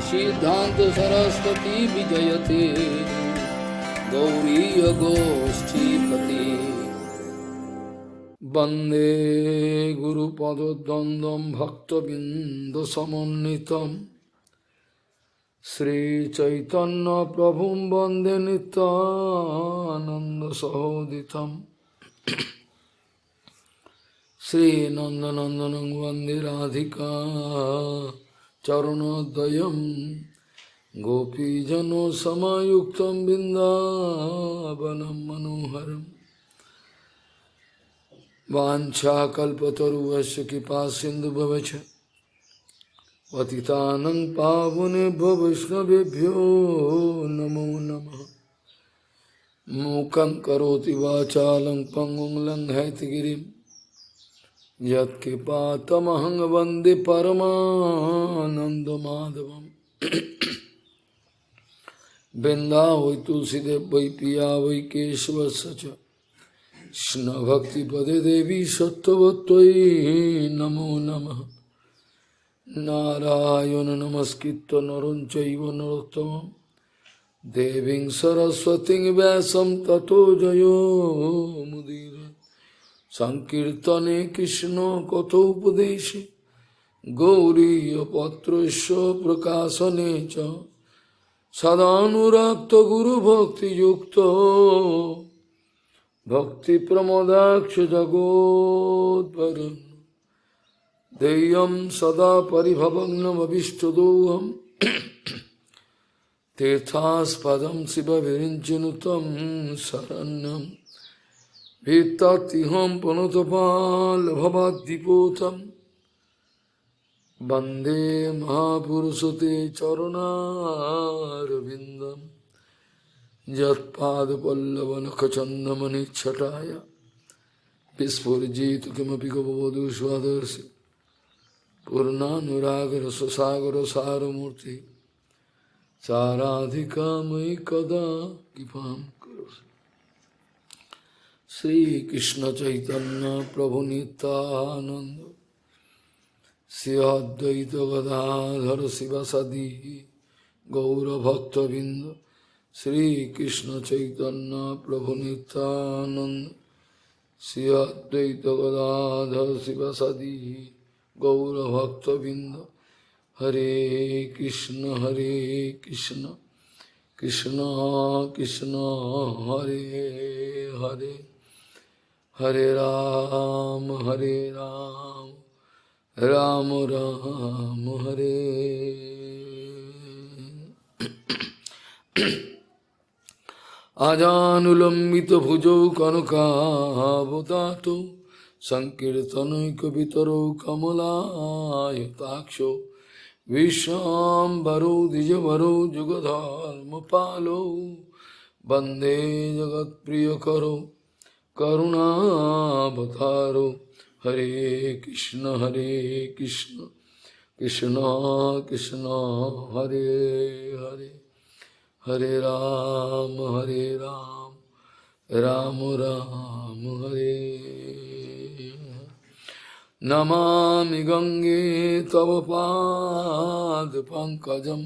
सिद्धांत सरस्वती विजयते गौरीय गोष्ठीपति वंदे गुरुपदद्वन्द्वं भक्तबिंदसमन्वितं श्रीचैतन्य प्रभुं वंदे नित्यानन्दसहोदितं श्रीनन्दनन्दनं वन्दे राधिका चरणोदयं गोपीजनसमायुक्तं बिन्दावनं मनोहरम् वाञ्छाकल्पतरुश्च कृपासिन्धुभ्यश्च पतितानं पावनेभ्यो वैष्णवेभ्यो नमो नमः। मूकं करोति वाचालं पङ्गुं लङ्घयितगिरिं यत्कृपातमहं वन्दे परमानन्दमाधवम्। वृन्दावै तुलसीदेव वै पिया वै केशवस्य च कृष्ण भक्ति पदे देवी सत्वत्वयि नमो नमः। नारायण नमस्कृत्य नरं चैव नरोत्तमं देवीं सरस्वतीं व्यासं ततो जयो मुदीरये। संकीर्तने कृष्ण कथोपदेशे गौरीयपत्रस्य प्रकाशने च सदानुरक्त गुरुभक्तियुक्तो भक्ति प्रमोदाक्ष जगोद्वरुन् देयं सदा परिभवग्नमभिष्टदोहं तीर्थास्पदं शिवविरिञ्चिनुतं शरण्यं भीत्तातिहं पुनतपाल्भवाद्दिपोतं वन्दे महापुरुषते चरणारविन्दम् यत्पादपल्लवनखचन्दमनिच्छटाय विस्फुरिजित किमपि गववधू स्वदर्शि पूर्णानुरागरससागरसारमूर्ति साराधिका मयि कदा कृपां करोषि। श्रीकृष्ण चैतन्य प्रभु नित्यानन्द श्री अद्वैत गदाधर शिवसदि गौरभक्तबिंद श्री कृष्ण चैतन्य प्रभु नित्यानंद श्री अद्वैत गदाधर शिवसदि गौरभक्तबिंद हरे कृष्ण कृष्ण कृष्ण हरे हरे हरे राम राम राम हरे। आजानुलंबित भुजौ कनकावतातो संकीर्तनैकवितरो कमलायताक्षो विश्वाम्बरो द्विजवरो जुगधर्मपालो वन्दे जगत्प्रियकरो करुणावतारो हरे कृष्ण कृष्ण कृष्ण हरे हरे हरे राम राम राम हरे। नमामि गंगे तव पाद पंकजं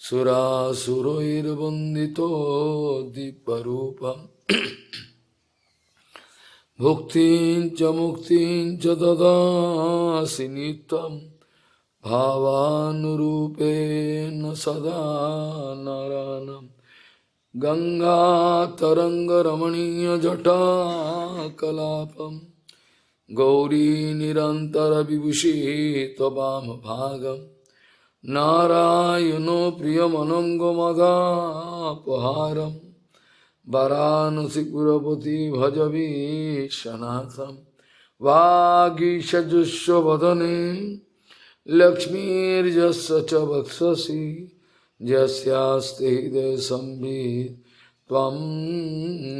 सुरासुरैर्वन्दितो दीपरूपं भुक्तिं च मुक्तिं च ददासि नित्यं भावानुरूपेण सदा नारायणं। गंगातरङ्गरमणीयजटाकलापं गौरी निरन्तरविभूषी त्ववामभागं नारायणो प्रियमनङ्गमदापहारं वाराणसीपुरपति भजवीशनाथं। वागीशजुष्वदने लक्ष्मीर्यस्य च वक्षसि यस्यास्ति हृदये संवित् त्वं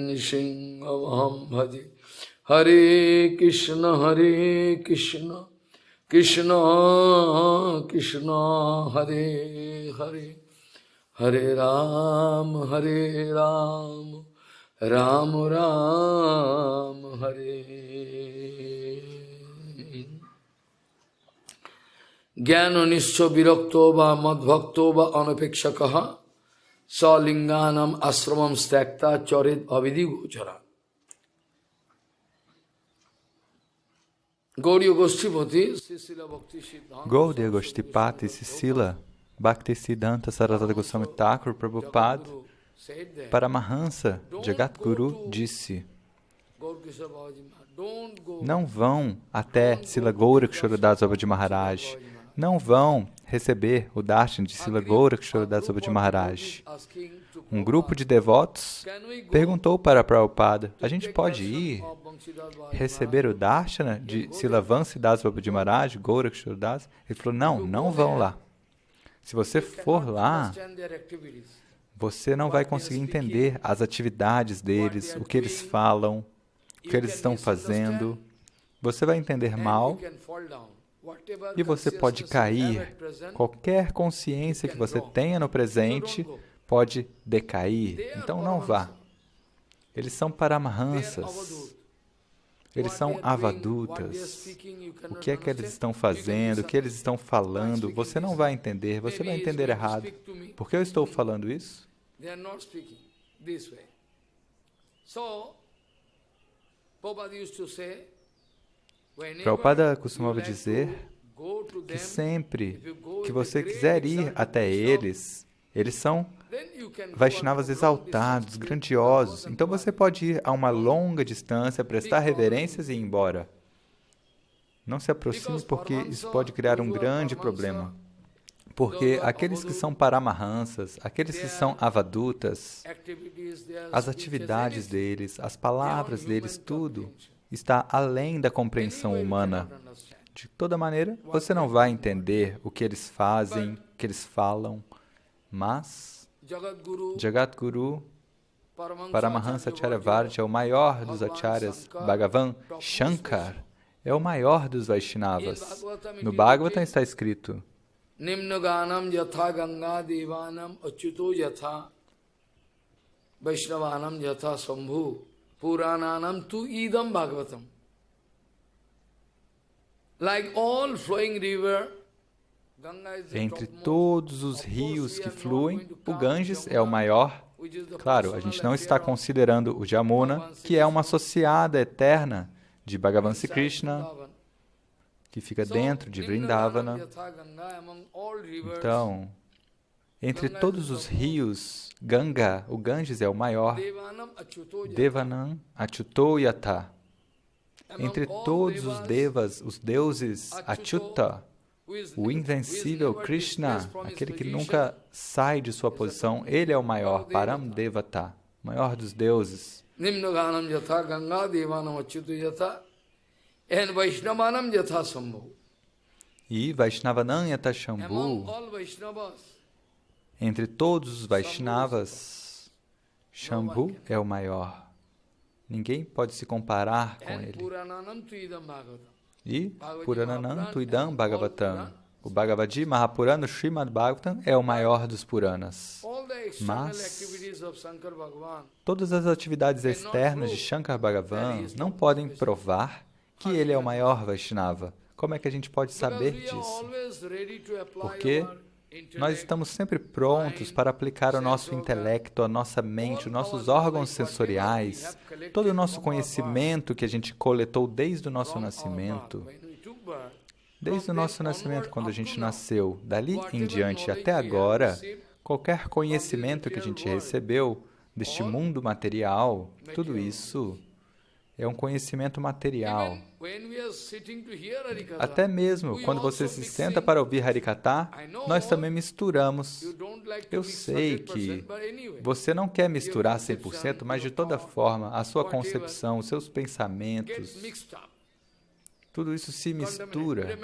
नृसिंहमहं भजे। हरे कृष्ण कृष्ण कृष्ण हरे हरे हरे राम राम राम हरे। Gyano nischo virakto va madbhakto va anapekshakaha salinganam asramam stakta charit bhavidi gochara. Gaudiya Goshtipati, Sisila Bhakti Siddhanta Gaudiya Goshtipati Sisila Bhaktisiddhanta Sarasvati Goswami Thakur Prabhupada Paramahansa Jagadguru disse: não vão até Srila Gorakshora Das Babaji Maharaj, não vão receber o darshan de Srila Gorakshora Das Babaji Maharaj. Um grupo de devotos perguntou para Prabhupada: a gente pode ir receber o darshana de Srila Vansidas Babaji Maharaj, Gorakshora Das? Ele falou: não vão lá. Se você for lá, você não vai conseguir entender as atividades deles, o que eles falam, o que eles estão fazendo. Você vai entender mal e você pode cair. Qualquer consciência que você tenha no presente pode decair. Então não vá. Eles são paramahansas. Eles são avadutas. O que é que eles estão fazendo, o que eles estão falando, você não vai entender, você vai entender errado. Por que eu estou falando isso? Prabhupada costumava dizer que sempre que você quiser ir até eles, eles são Vaishnavas exaltados, grandiosos. Então você pode ir a uma longa distância, prestar reverências e ir embora. Não se aproxime porque isso pode criar um grande problema. Porque aqueles que são paramahansas, aqueles que são avadutas, as atividades deles, as palavras deles, tudo está além da compreensão humana. De toda maneira, você não vai entender o que eles fazem, o que eles falam, mas Jagadguru Paramahansa Acharya Varja é o maior dos acharyas. Bhagavan Shankar é o maior dos Vaishnavas. No Bhagavatam está escrito: Nimnaganam yatha ganga devanam achyuto yatha Vaishnavanam yatha sambhu purananam tu idam Bhagavatam. Like all flowing river, entre todos os rios que fluem, o Ganges é o maior. Claro, a gente não está considerando o Jamuna, que é uma associada eterna de Bhagavan Sri Krishna, que fica dentro de Vrindavana. Então, entre todos os rios, Ganga, o Ganges é o maior. Devanam Achyuto Yatha. Entre todos os devas, os deuses, Achyuta, o invencível Krishna, aquele que nunca sai de sua posição, ele é o maior, Param Devata, maior dos deuses. Nimnaganam yatha ganga devanam achyuto yatha and Vaishnavanam yatha sambhu. E Vaishnavanam yatha Shambhu, entre todos os Vaishnavas, Shambhu é o maior. Ninguém pode se comparar com ele. E Purananam Tuidam Bhagavatam. O Bhagavad Mahapurana Srimad Bhagavatam é o maior dos Puranas. Mas todas as atividades externas de Shankar Bhagavan não podem provar que ele é o maior Vaishnava. Como é que a gente pode saber disso? Porque nós estamos sempre prontos para aplicar o nosso intelecto, a nossa mente, os nossos órgãos sensoriais, todo o nosso conhecimento que a gente coletou desde o nosso nascimento. Desde o nosso nascimento, quando a gente nasceu, dali em diante até agora, qualquer conhecimento que a gente recebeu deste mundo material, tudo isso é um conhecimento material. Até mesmo quando você se senta para ouvir Harikatha, nós também misturamos. Eu sei que você não quer misturar 100%, mas de toda forma, a sua concepção, os seus pensamentos, tudo isso se mistura,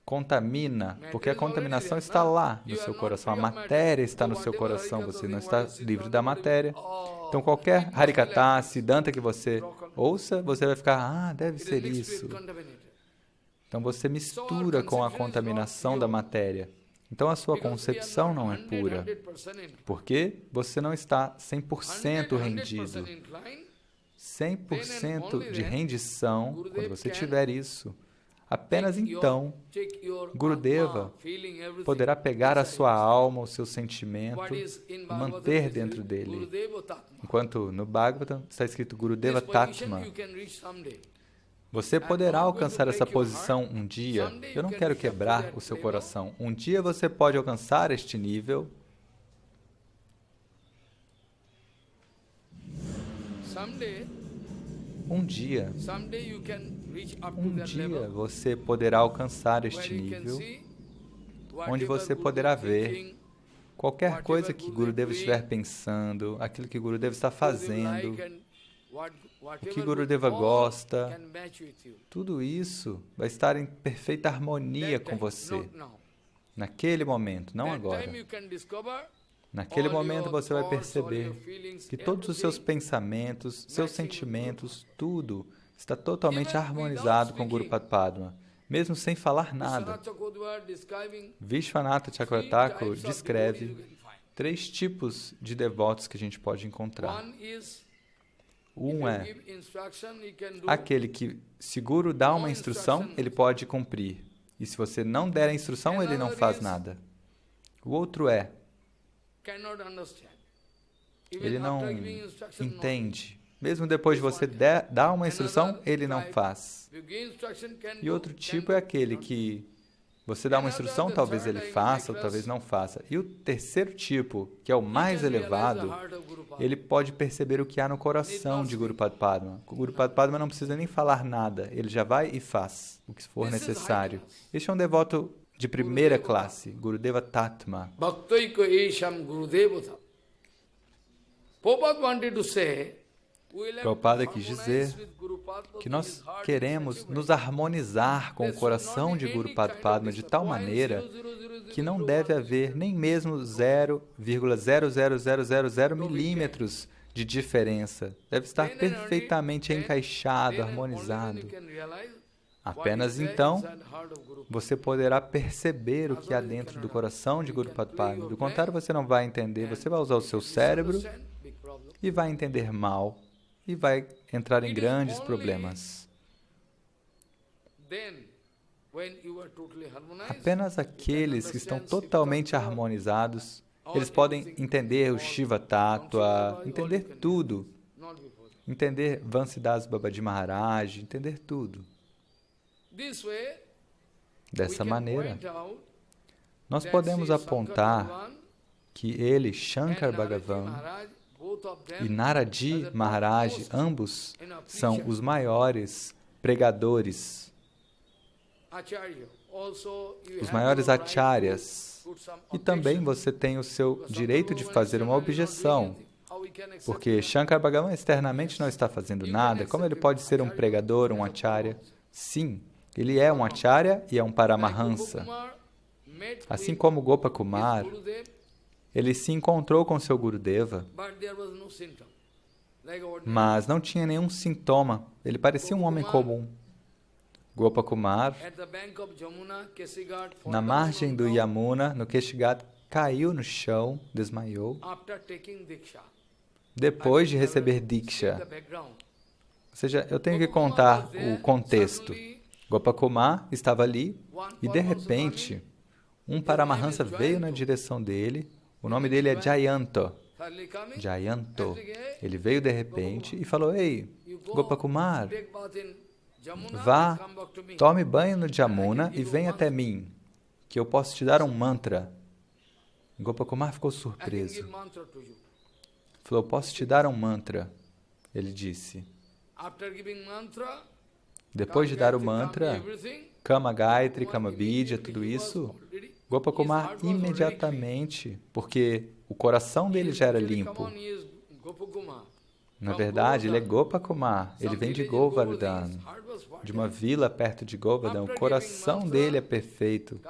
contamina, porque a contaminação está lá no seu coração, a matéria está no seu coração, você não está livre da matéria. Então, qualquer Harikatha, Siddhanta que você ouça, você vai ficar, deve ser isso. Então, você mistura com a contaminação da matéria. Então, a sua concepção não é pura, porque você não está 100% rendido. 100% de rendição, quando você tiver isso, Apenas então, Gurudeva poderá pegar a sua alma, o seu sentimento e manter dentro dele. Enquanto no Bhagavatam está escrito Gurudeva Tatma. Você poderá alcançar essa posição um dia. Eu não quero quebrar o seu coração. Um dia você pode alcançar este nível. Um dia você poderá alcançar este nível, onde você poderá ver qualquer coisa que Gurudeva estiver pensando, aquilo que Gurudeva está fazendo, o que Gurudeva gosta, tudo isso vai estar em perfeita harmonia com você, naquele momento, não agora. Naquele momento você vai perceber que todos os seus pensamentos, seus sentimentos, tudo está totalmente harmonizado com Guru Padma, mesmo sem falar nada. Vishwanatha Chakravarti descreve 3 tipos de devotos que a gente pode encontrar. Um é aquele que, se Guru dá uma instrução, ele pode cumprir. E se você não der a instrução, ele não faz nada. O outro é, ele não entende. Mesmo depois de você dar uma instrução, ele não faz. E outro tipo é aquele que você dá uma instrução, talvez ele faça, ou talvez não faça. E o terceiro tipo, que é o mais elevado, ele pode perceber o que há no coração de Guru Padma. O Guru Padma não precisa nem falar nada, ele já vai e faz o que for necessário. Este é um devoto de primeira classe, Gurudeva Tatma. Prabhupada quis dizer que nós queremos nos harmonizar com o coração de Guru Padma de tal maneira que não deve haver nem mesmo 0,00000 milímetros de diferença. Deve estar perfeitamente encaixado, harmonizado. Apenas então, você poderá perceber o que há dentro do coração de Guru Padma. Do contrário, você não vai entender. Você vai usar o seu cérebro e vai entender mal e vai entrar em grandes problemas. Apenas aqueles que estão totalmente harmonizados, eles podem entender o Shiva Tattva, entender tudo. Entender Vansidas Babaji Maharaj, entender tudo. Dessa maneira, nós podemos apontar que ele, Shankar Bhagavan e Naradi Maharaj, ambos são os maiores pregadores, os maiores acharyas. E também você tem o seu direito de fazer uma objeção, porque Shankar Bhagavan externamente não está fazendo nada. Como ele pode ser um pregador, um acharya? Sim, ele é um acharya e é um paramahansa. Assim como Gopakumar, ele se encontrou com seu Gurudeva, mas não tinha nenhum sintoma. Ele parecia um homem comum. Gopakumar, na margem do Yamuna, no Keshigat, caiu no chão, desmaiou, depois de receber Diksha. Ou seja, eu tenho que contar o contexto. Gopakumar estava ali e, de repente, um Paramahansa veio na direção dele. O nome dele é Jayanto. Jayanto. Ele veio de repente e falou, ei, Gopakumar, vá, tome banho no Jamuna e venha até mim, que eu posso te dar um mantra. Gopakumar ficou surpreso. Falou, posso te dar um mantra? Ele disse. Depois de dar o mantra, Kama Gayatri, Kama Bidya, tudo isso, Gopakumar imediatamente, porque o coração dele já era limpo. Na verdade, ele é Gopakumar, ele vem de Govardhan, de uma vila perto de Govardhan. O coração dele é perfeito.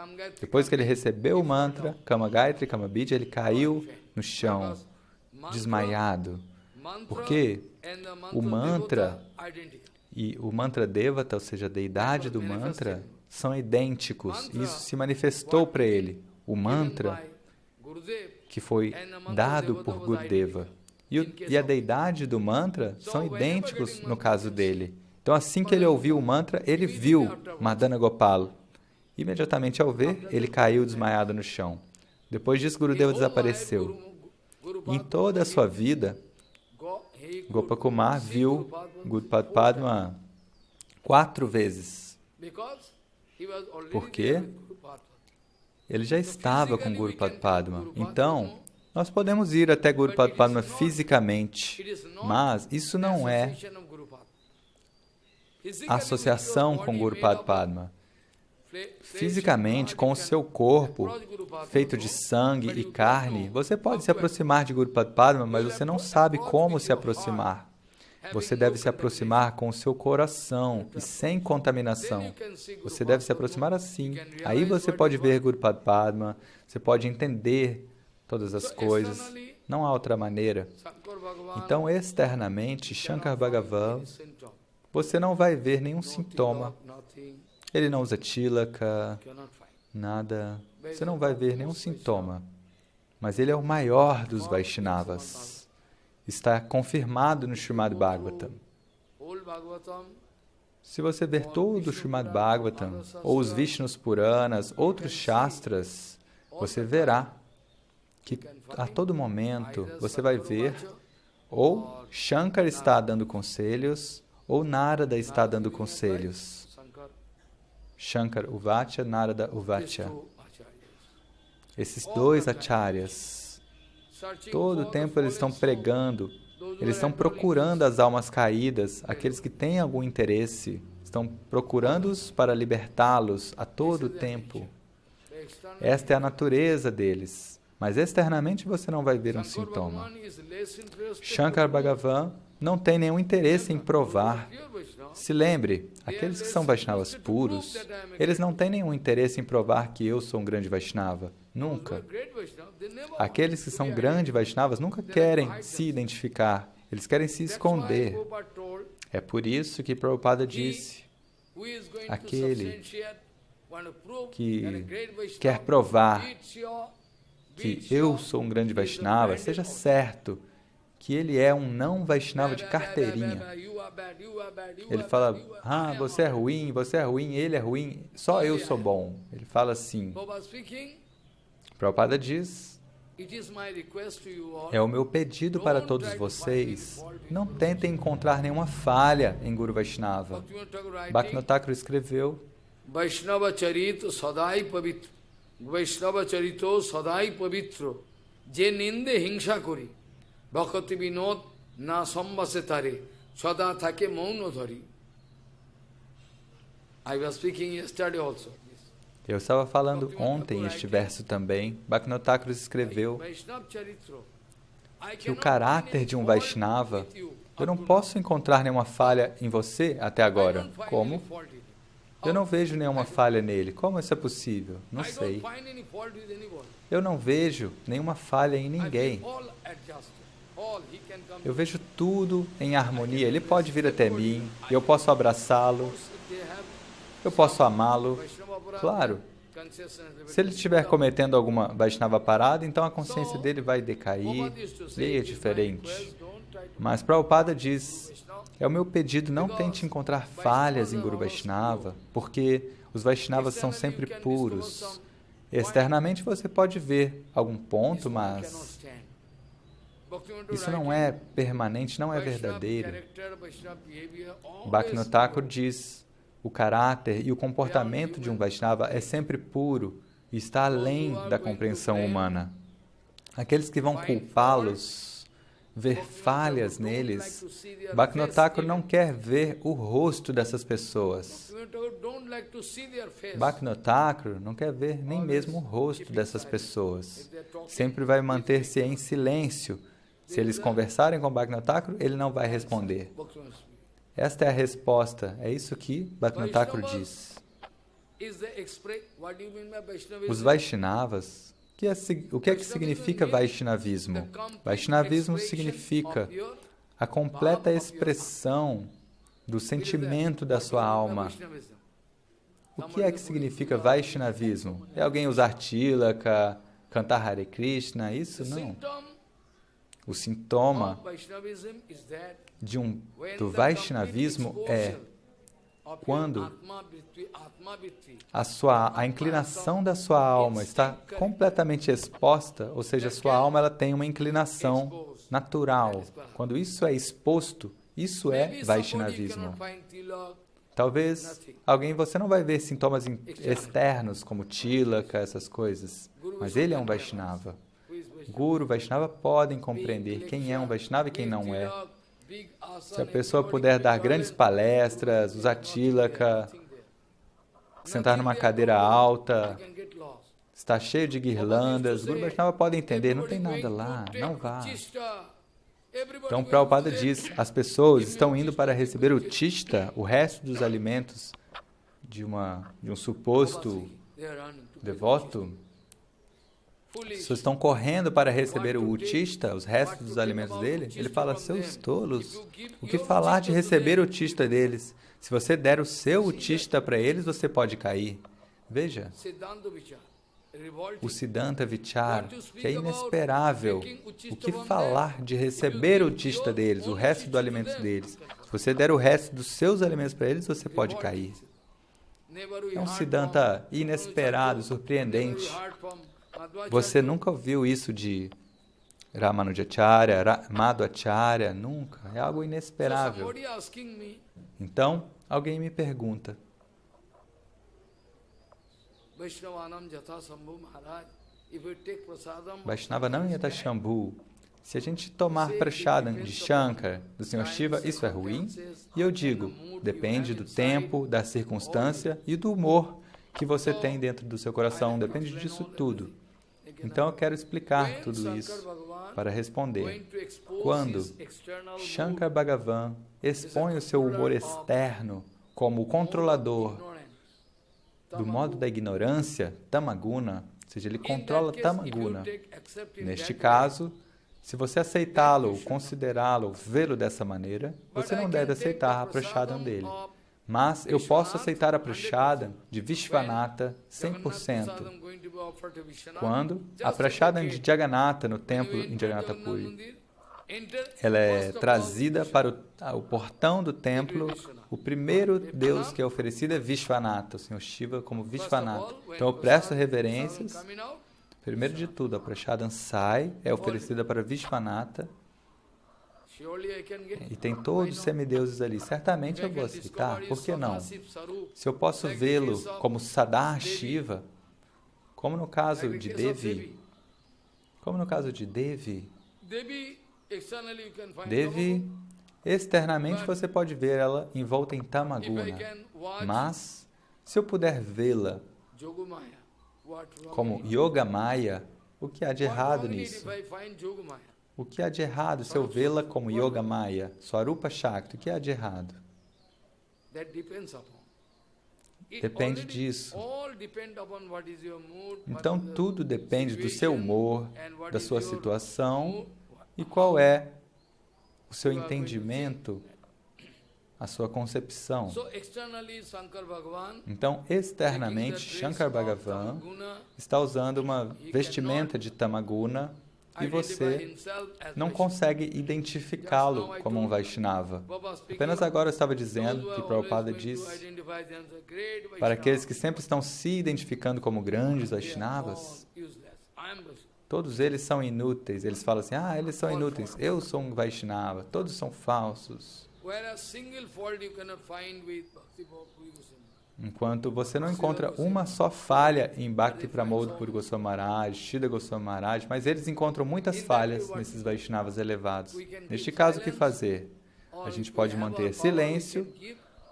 Depois que ele recebeu o mantra, Kama Gayatri, Kama Bidya, ele caiu no chão, desmaiado. Porque o mantra e o mantra Devata, ou seja, a deidade do mantra, são idênticos. Isso se manifestou para ele. O mantra que foi dado por Gurudeva e a deidade do mantra são idênticos no caso dele. Então, Então, assim que ele ouviu o mantra, ele viu Madana Gopal. Imediatamente ao ver, ele caiu desmaiado no chão. Depois disso, Gurudeva desapareceu. Em toda a sua vida, Gopakumar viu Gurupad Padma 4 vezes. Por quê? Ele já estava com Gurupad Padma. Então, nós podemos ir até Gurupad Padma fisicamente, mas isso não é associação com Gurupad Padma. Fisicamente, com o seu corpo, feito de sangue e carne, você pode se aproximar de Gurupad Padma, mas você não sabe como se aproximar. Você deve se aproximar com o seu coração e sem contaminação. Você deve se aproximar assim. Aí você pode ver Gurupad Padma, você pode entender todas as coisas. Não há outra maneira. Então, externamente, Shankar Bhagavan, você não vai ver nenhum sintoma. Ele não usa tilaka, nada. Você não vai ver nenhum sintoma. Mas ele é o maior dos Vaishnavas. Está confirmado no Srimad Bhagavatam. Se você ver todo o Srimad Bhagavatam, ou os Vishnus Puranas, outros Shastras, você verá que a todo momento você vai ver ou Shankar está dando conselhos, ou Narada está dando conselhos. Shankar Uvacha, Narada Uvacha. Esses 2 acharyas, todo o tempo eles estão pregando, eles estão procurando as almas caídas, aqueles que têm algum interesse, estão procurando-os para libertá-los a todo o tempo. Esta é a natureza deles, mas externamente você não vai ver um sintoma. Shankar Bhagavan não tem nenhum interesse em provar. Se lembre, aqueles que são Vaishnavas puros, eles não têm nenhum interesse em provar que eu sou um grande Vaishnava. Nunca. Aqueles que são grandes Vaishnavas nunca querem se identificar. Eles querem se esconder. É por isso que Prabhupada disse, aquele que quer provar que eu sou um grande Vaishnava, seja certo que ele é um não Vaishnava de carteirinha. Ele fala, você é ruim, ele é ruim, só eu sou bom. Ele fala assim. Prabhupada diz, é o meu pedido para todos vocês, não tentem encontrar nenhuma falha em Guru Vaishnava. Bhaktivinoda Thakur escreveu, Vaishnava charito sadai pavitra, Vaishnava charito sadai pavitro, je ninde hingsha kori, bhakti vinod na sambase tare, sada thake mauno dhari. I was speaking yesterday also. Eu estava falando ontem este verso também. Bhaktivinoda Thakur escreveu que o caráter de um Vaishnava, eu não posso encontrar nenhuma falha em você até agora. Como? Eu não vejo nenhuma falha nele. Como isso é possível? Não sei. Eu não vejo nenhuma falha em ninguém. Eu vejo tudo em harmonia. Ele pode vir até mim, eu posso abraçá-lo, eu posso amá-lo. Claro, se ele estiver cometendo alguma Vaishnava parada, então a consciência dele vai decair, e é diferente. Mas Prabhupada diz, é o meu pedido, não tente encontrar falhas em Guru Vaishnava, porque os Vaishnavas são sempre puros. Externamente você pode ver algum ponto, mas isso não é permanente, não é verdadeiro. Bhaktivinoda Thakur diz, o caráter e o comportamento de um Vaishnava é sempre puro e está além da compreensão humana. Aqueles que vão culpá-los, ver falhas neles, Bhaktivinoda Thakur não quer ver o rosto dessas pessoas. Bhaktivinoda Thakur não quer ver nem mesmo o rosto dessas pessoas. Sempre vai manter-se em silêncio. Se eles conversarem com Bhaktivinoda Thakur, ele não vai responder. Esta é a resposta. É isso que Bhaktivinoda Thakur diz. Os Vaishnavas, o que é que significa Vaishnavismo? Vaishnavismo significa a completa expressão do sentimento da sua alma. O que é que significa Vaishnavismo? É alguém usar tilaka, cantar Hare Krishna? Isso não. O sintoma do Vaishnavismo é quando a inclinação da sua alma está completamente exposta, ou seja, a sua alma ela tem uma inclinação natural. Quando isso é exposto, isso é Vaishnavismo. Talvez você não vai ver sintomas externos como Tilaka, essas coisas, mas ele é um Vaishnava. Guru, Vaishnava podem compreender quem é um Vaishnava e quem não é. Se a pessoa puder dar grandes palestras, usar Tilaka, sentar numa cadeira alta, estar cheio de guirlandas, Guru Vaishnava pode entender, não tem nada lá, não vá. Então, Prabhupada diz, as pessoas estão indo para receber o tishta, o resto dos alimentos de um suposto devoto. As pessoas estão correndo para receber o tishta, os restos dos alimentos dele. Ele fala, seus tolos, o que falar de receber o tishta deles? Se você der o seu tishta para eles, você pode cair. Veja, o Siddhanta Vichar, que é inesperável. O que falar de receber o tishta deles, o resto dos alimentos deles? Se você der o resto dos seus alimentos para eles, você pode cair. É um Siddhanta inesperado, surpreendente. Você nunca ouviu isso de Ramanujacharya, Madhvacharya? Nunca. É algo inesperável. Então, alguém me pergunta, Vaishnavanam Yatashambhu, se a gente tomar prashadam de Shankar, do Sr. Shiva, isso é ruim? E eu digo, depende do tempo, da circunstância e do humor que você tem dentro do seu coração, depende disso tudo. Então eu quero explicar tudo isso para responder. Quando Shankar Bhagavan expõe o seu humor externo como o controlador do modo da ignorância, tamaguna, ou seja, ele controla tamaguna. Neste caso, se você aceitá-lo, considerá-lo, vê-lo dessa maneira, você não deve aceitar a prashadam dele. Mas eu posso aceitar a prashadam de Vishvanatha 100%. Quando a prashadam de Jagannatha no templo em Jagannatha Puri, ela é trazida para o portão do templo, o primeiro Deus que é oferecido é Vishvanatha, o Sr. Shiva como Vishvanatha. Então eu presto reverências. Primeiro de tudo, a prashadam sai, é oferecida para Vishvanatha, e tem todos os semideuses ali. Certamente eu vou aceitar, por que não? Se eu posso vê-lo como Sadar Shiva, como no caso de Devi, Devi, externamente você pode ver ela envolta em tamaguna, mas se eu puder vê-la como Yogamaya, o que há de errado nisso? O que há de errado se eu vê-la como Yogamaya, Swarupa Shakti? O que há de errado? Depende disso. Então, tudo depende do seu humor, da sua situação e qual é o seu entendimento, a sua concepção. Então, externamente, Shankar Bhagavan está usando uma vestimenta de tamaguna e você não consegue identificá-lo como um Vaishnava. Apenas agora eu estava dizendo que Prabhupada diz para aqueles que sempre estão se identificando como grandes Vaishnavas, todos eles são inúteis. Eles falam assim, eles são inúteis, eu sou um Vaishnava, todos são falsos. Enquanto você não encontra uma só falha em Bhakti Pramod Puri Goswami Maharaj, Shida Goswami Maharaj, mas eles encontram muitas falhas nesses Vaishnavas elevados. Neste caso, o que fazer? A gente pode manter silêncio,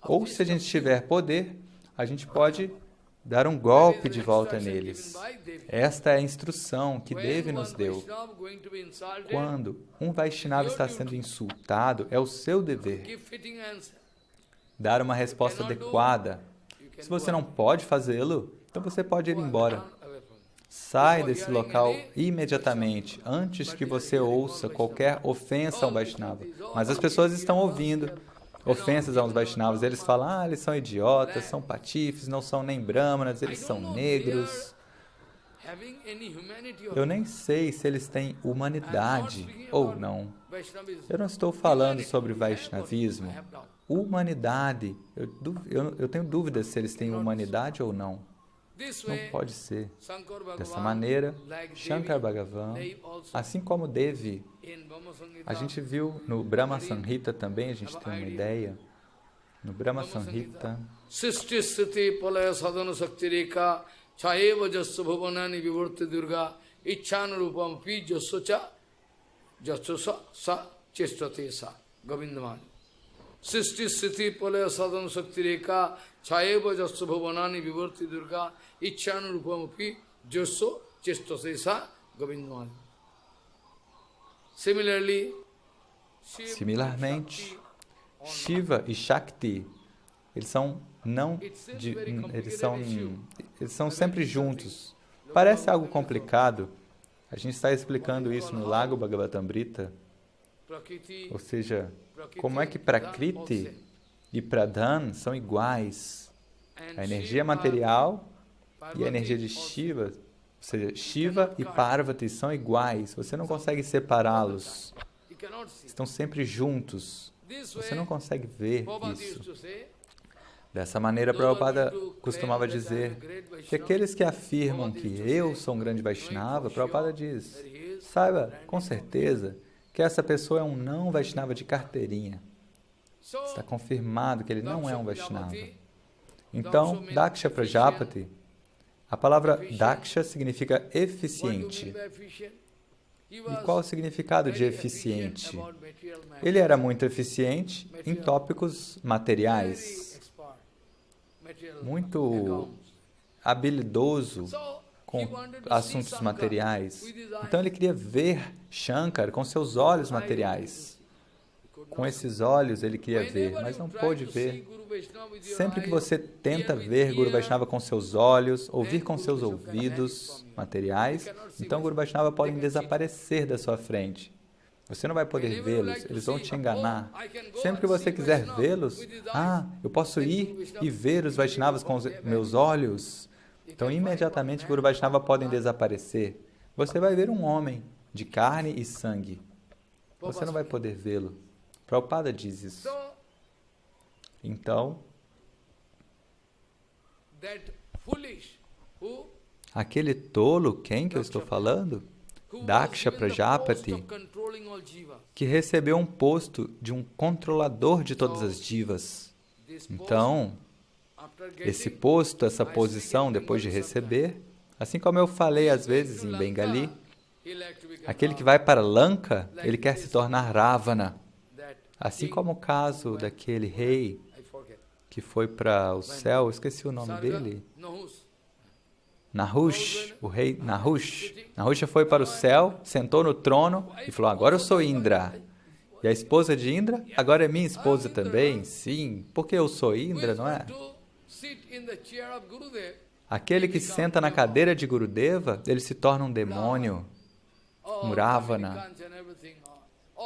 ou se a gente tiver poder, a gente pode dar um golpe de volta neles. Esta é a instrução que Devi nos deu. Quando um Vaishnava está sendo insultado, é o seu dever dar uma resposta adequada. Se você não pode fazê-lo, então você pode ir embora. Sai desse local imediatamente, antes que você ouça qualquer ofensa a um Vaishnava. Mas as pessoas estão ouvindo ofensas aos Vaishnavas. Eles falam, eles são idiotas, são patifes, não são nem brahmanas, eles são negros. having any humanity or Eu nem sei se eles têm humanidade ou não. Eu não estou falando sobre Vaishnavismo. Humanidade. Eu tenho dúvidas se eles têm humanidade ou não. Não pode ser. Dessa maneira, Shankar Bhagavan, assim como Devi, a gente viu no Brahma Samhita também, a gente tem uma ideia. No Brahma Samhita, Sisti Sthiti Palaya Sadhana Sakti Rekha Chayeva Jasya Bhavanani Vivurti Durga Ichchana Rupam Pi Jasya Sa Chestate Sa Govindamani. Sisti Sthiti Palaya Sadhana Sakti Rekha Chayeva Jasya Bhavanani Vivurti Durga Ichchana Rupam Pi Jasya Chestate Sa Govindamani. Similarmente, Shiva e Shakti, eles são sempre juntos. Parece algo complicado. A gente está explicando isso no Lago Bhagavatamrita. Ou seja, como é que Prakriti e Pradhan são iguais? A energia material e a energia de Shiva, ou seja, Shiva e Parvati são iguais. Você não consegue separá-los. Estão sempre juntos. Você não consegue ver isso. Dessa maneira, Prabhupada costumava dizer que aqueles que afirmam que eu sou um grande Vaishnava, Prabhupada diz, saiba com certeza que essa pessoa é um não Vaishnava de carteirinha. Está confirmado que ele não é um Vaishnava. Então, Daksha Prajapati, a palavra Daksha significa eficiente. E qual o significado de eficiente? Ele era muito eficiente em tópicos materiais, muito habilidoso com assuntos materiais. Então ele queria ver Shankar com seus olhos materiais. Com esses olhos ele queria ver, mas não pôde ver. Sempre que você tenta ver Guru Vaishnava com seus olhos, ouvir com seus ouvidos materiais, então Guru Vaishnava podem desaparecer da sua frente. Você não vai poder vê-los, eles vão te enganar. Sempre que você quiser vê-los, eu posso ir e ver os Vaishnavas com os meus olhos. Então, imediatamente, Guru Vaishnava podem desaparecer. Você vai ver um homem de carne e sangue. Você não vai poder vê-lo. Prabhupada diz isso. Então, aquele tolo, quem que eu estou falando? Daksha Prajapati, que recebeu um posto de um controlador de todas as divas. Então, esse posto, essa posição, depois de receber, assim como eu falei às vezes em Bengali, aquele que vai para Lanka, ele quer se tornar Ravana. Assim como o caso daquele rei que foi para o céu, eu esqueci o nome dele. Nahush, o rei Nahush. Nahush foi para o céu, sentou no trono e falou, agora eu sou Indra. E a esposa de Indra, agora é minha esposa também? Sim, porque eu sou Indra, não é? Aquele que senta na cadeira de Gurudeva, ele se torna um demônio, um Ravana.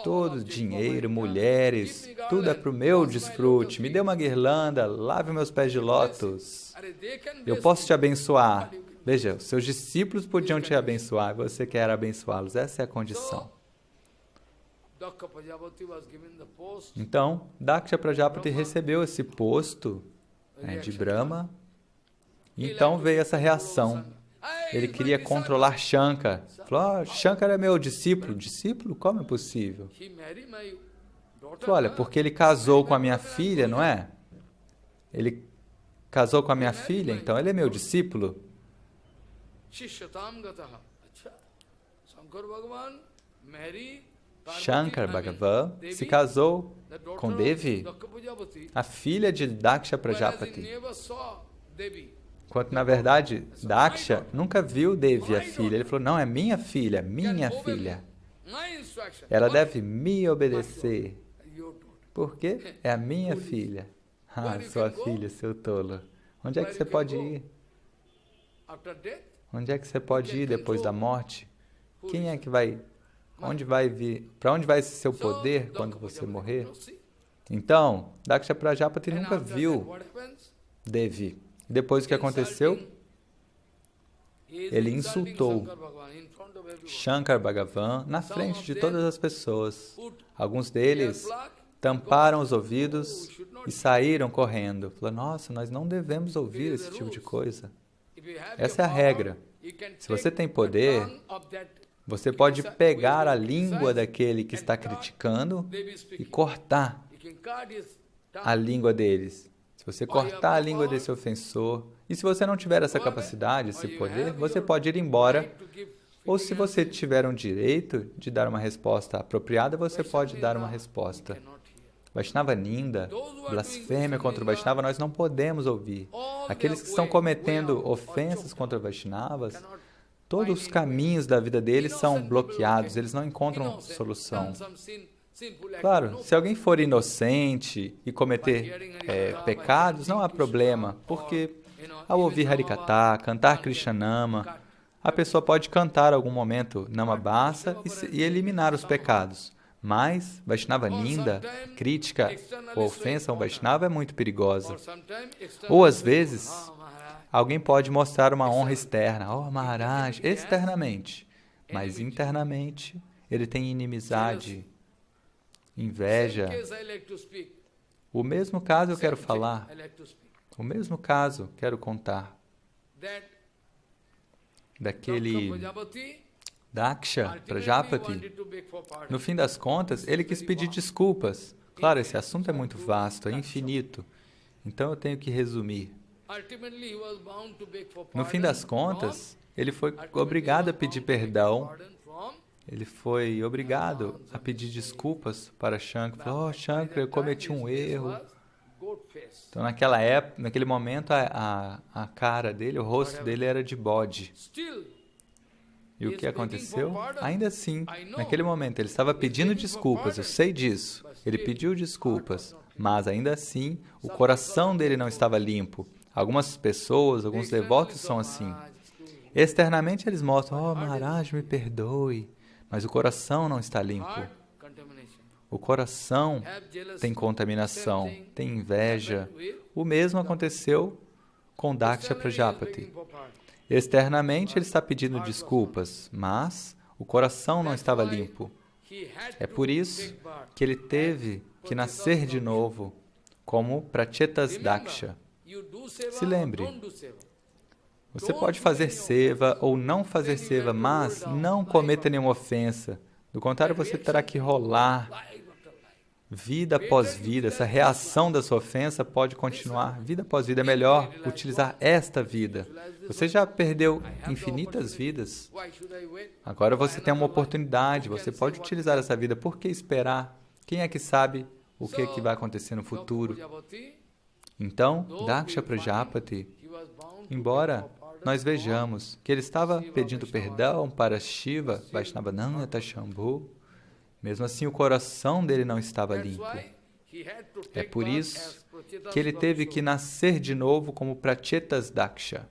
Todo dinheiro, mulheres, tudo é para o meu desfrute. Me dê uma guirlanda, lave meus pés de lótus. Eu posso te abençoar. Veja, seus discípulos podiam te abençoar, você quer abençoá-los. Essa é a condição. Então, Daksha Prajapati recebeu esse posto de Brahma. Então veio essa reação. Ele queria controlar Shankar. Falou, Shankar é meu discípulo. Discípulo? Como é possível? Falou, olha, porque ele casou com a minha filha, não é? Ele casou com a minha filha, então ele é meu discípulo. Shankar Bhagavan se casou com Devi, a filha de Daksha Prajapati. Enquanto, na verdade, Daksha nunca viu Devi, a filha. Ele falou, não, é minha filha, minha filha. Ela deve me obedecer. Por quê? É a minha filha. Sua filha, seu tolo. Onde é que você pode ir? Onde é que você pode ir depois da morte? Quem é que vai... Onde vai vir? Para onde vai esse seu poder quando você morrer? Então, Daksha Prajapati nunca viu Devi. Depois o que aconteceu? Ele insultou Shankar Bhagavan na frente de todas as pessoas. Alguns deles tamparam os ouvidos e saíram correndo. Falaram, nossa, nós não devemos ouvir esse tipo de coisa. Essa é a regra. Se você tem poder, você pode pegar a língua daquele que está criticando e cortar a língua deles. Se você cortar a língua desse ofensor, e se você não tiver essa capacidade, esse poder, você pode ir embora. Ou se você tiver um direito de dar uma resposta apropriada, você pode dar uma resposta. Vaishnava Ninda, blasfêmia contra o Vaishnava, nós não podemos ouvir. Aqueles que estão cometendo ofensas contra Vaishnavas, todos os caminhos da vida deles são bloqueados, eles não encontram solução. Claro, se alguém for inocente e cometer pecados, não há problema, porque ao ouvir Harikatha, cantar Krishnanama, a pessoa pode cantar algum momento Namabhasa e eliminar os pecados. Mas Vaishnava Ninda, crítica ou ofensa a um Vaishnava é muito perigosa. Ou às vezes, alguém pode mostrar uma honra externa, oh Maharaj, externamente, mas internamente ele tem inimizade, inveja. O mesmo caso eu quero falar, o mesmo caso quero contar, daquele Daksha Prajapati. No fim das contas, ele quis pedir desculpas. Claro, esse assunto é muito vasto, é infinito, então eu tenho que resumir. No fim das contas, ele foi obrigado a pedir perdão. Ele foi obrigado a pedir desculpas para Shankar. Oh, Shankar, eu cometi um erro. Então, naquela época, naquele momento, a cara dele, o rosto dele era de bode. E o que aconteceu? Ainda assim, naquele momento, ele estava pedindo desculpas, eu sei disso. Ele pediu desculpas, mas ainda assim, o coração dele não estava limpo. Algumas pessoas, alguns devotos são assim. Externamente, eles mostram, oh, Maharaj, me perdoe. Mas o coração não está limpo. O coração tem contaminação, tem inveja. O mesmo aconteceu com Daksha Prajapati. Externamente, ele está pedindo desculpas, mas o coração não estava limpo. É por isso que ele teve que nascer de novo, como Prachetas Daksha. Se lembre, você pode fazer seva ou não fazer seva, mas não cometa nenhuma ofensa. Do contrário, você terá que rolar vida após vida. Essa reação da sua ofensa pode continuar vida após vida. É melhor utilizar esta vida. Você já perdeu infinitas vidas. Agora você tem uma oportunidade. Você pode utilizar essa vida. Por que esperar? Quem é que sabe o que é que vai acontecer no futuro? Então, Daksha Prajapati, embora nós vejamos que ele estava pedindo perdão para Shiva, Vaishnavananda Shambhu, mesmo assim o coração dele não estava limpo. É por isso que ele teve que nascer de novo como Prachetas Daksha,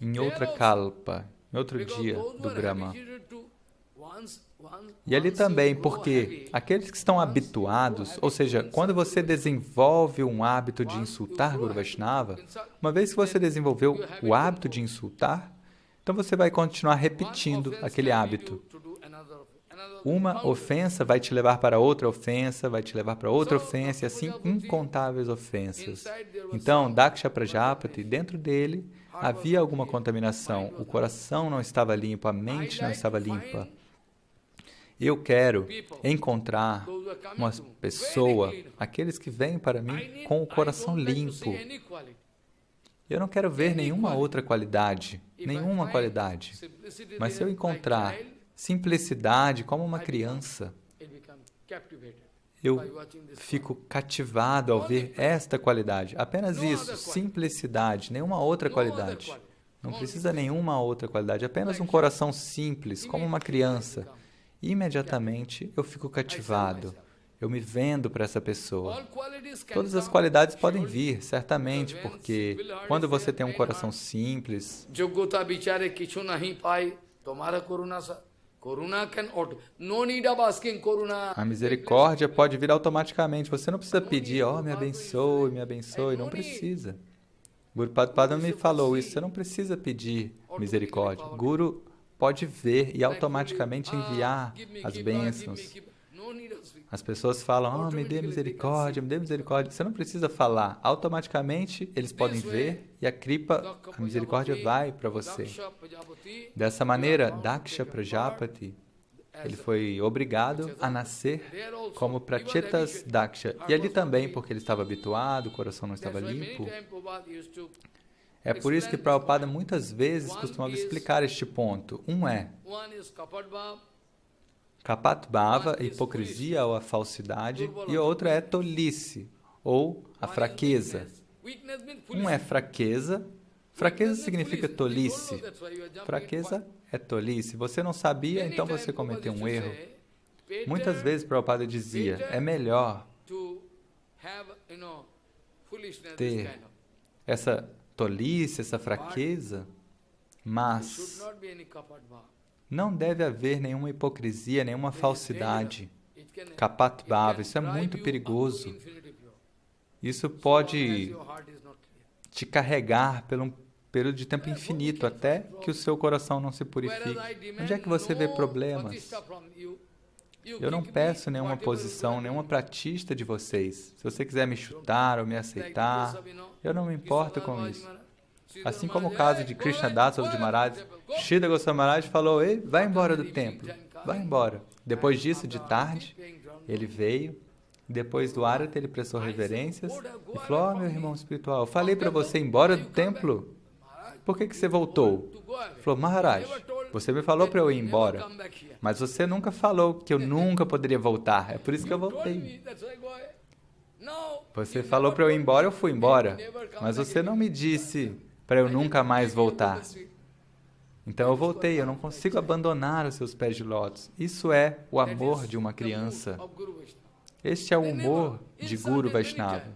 em outra kalpa, em outro dia do Brahma. E ali também, porque aqueles que estão habituados, ou seja, quando você desenvolve um hábito de insultar Guru Vaishnava, uma vez que você desenvolveu o hábito de insultar, então você vai continuar repetindo aquele hábito. Uma ofensa vai te levar para outra ofensa, vai te levar para outra ofensa, e assim incontáveis ofensas. Então, Daksha Prajapati, dentro dele, havia alguma contaminação. O coração não estava limpo, a mente não estava limpa. Eu quero encontrar uma pessoa, aqueles que vêm para mim com o coração limpo. Eu não quero ver nenhuma outra qualidade, nenhuma qualidade. Mas se eu encontrar simplicidade como uma criança, eu fico cativado ao ver esta qualidade. Apenas isso, simplicidade, nenhuma outra qualidade. Não precisa nenhuma outra qualidade, apenas um coração simples, como uma criança. Imediatamente eu fico cativado, eu me vendo para essa pessoa. Todas as qualidades podem vir, certamente, porque quando você tem um coração simples, a misericórdia pode vir automaticamente. Você não precisa pedir, oh, me abençoe, não precisa. Guru Padma me falou isso, você não precisa pedir misericórdia. Guru pode ver e automaticamente enviar as bênçãos. As pessoas falam, me dê misericórdia, me dê misericórdia. Você não precisa falar. Automaticamente eles podem ver e a kripa, a misericórdia vai para você. Dessa maneira, Daksha Prajapati, ele foi obrigado a nascer como Prachetas Daksha. E ali também, porque ele estava habituado, o coração não estava limpo. É por isso que Prabhupada muitas vezes costumava explicar este ponto. Um é Kapat Bhava, a hipocrisia ou a falsidade, e o outro é tolice, ou a fraqueza. Um é fraqueza. Fraqueza significa tolice. Fraqueza é tolice. Você não sabia, então você cometeu um erro. Muitas vezes Prabhupada dizia, é melhor ter essa tolice, essa fraqueza, mas não deve haver nenhuma hipocrisia, nenhuma falsidade. Kapat Bhava, isso é muito perigoso. Isso pode te carregar por um período de tempo infinito, até que o seu coração não se purifique. Onde é que você vê problemas? Eu não peço nenhuma posição, nenhuma pratista de vocês. Se você quiser me chutar ou me aceitar, eu não me importo com isso. Assim como o caso de Krishna Das de Maharaj, Sridhar Goswami Maharaj falou, ei, vai embora do templo, vai embora. Depois disso, de tarde, ele veio, depois do Arati, ele prestou reverências e falou, meu irmão espiritual, eu falei para você ir embora do templo, por que você voltou? Ele falou, Maharaj, você me falou para eu ir embora, mas você nunca falou que eu nunca poderia voltar, é por isso que eu voltei. Você falou para eu ir embora, eu fui embora, mas você não me disse para eu nunca mais voltar. Então eu voltei, eu não consigo abandonar os seus pés de lótus. Isso é o amor de uma criança. Este é o humor de Guru Vaishnava.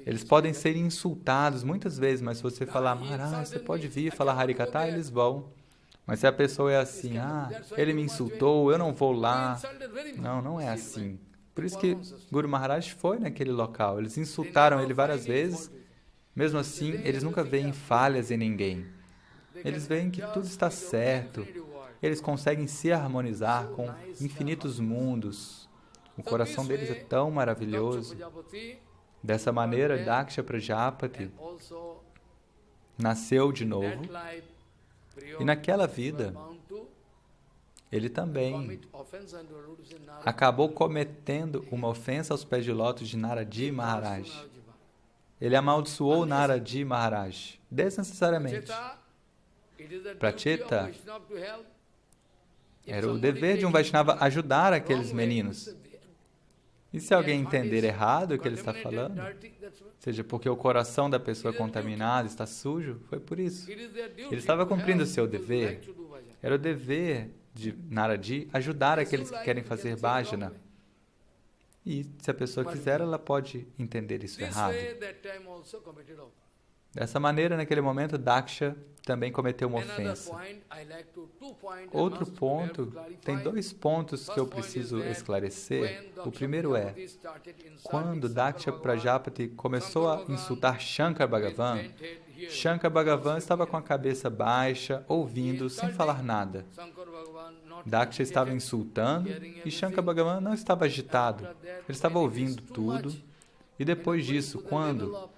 Eles podem ser insultados muitas vezes, mas se você falar, Maharaj, você pode vir falar Harikatha, eles vão. Mas se a pessoa é assim, ele me insultou, eu não vou lá. Não, não é assim. Por isso que Guru Maharaj foi naquele local. Eles insultaram ele várias vezes. Mesmo assim, eles nunca veem falhas em ninguém. Eles veem que tudo está certo. Eles conseguem se harmonizar com infinitos mundos. O coração deles é tão maravilhoso. Dessa maneira, Daksha Prajapati nasceu de novo. E naquela vida, ele também acabou cometendo uma ofensa aos pés de lótus de Naradi Maharaj. Ele amaldiçoou Naradi Maharaj, desnecessariamente. Pracheta, era o dever de um Vaishnava ajudar aqueles meninos. E se alguém entender errado o que ele está falando, seja porque o coração da pessoa é contaminado, está sujo, foi por isso. Ele estava cumprindo o seu dever. Era o dever de Naradi ajudar aqueles que querem fazer bhajana. E se a pessoa quiser, ela pode entender isso errado. Dessa maneira, naquele momento, Daksha também cometeu uma ofensa. Outro ponto, tem 2 pontos que eu preciso esclarecer. O primeiro é, quando Daksha Prajapati começou a insultar Shankar Bhagavan, Shankar Bhagavan estava com a cabeça baixa, ouvindo, sem falar nada. Daksha estava insultando e Shankar Bhagavan não estava agitado. Ele estava ouvindo tudo. E depois disso, quando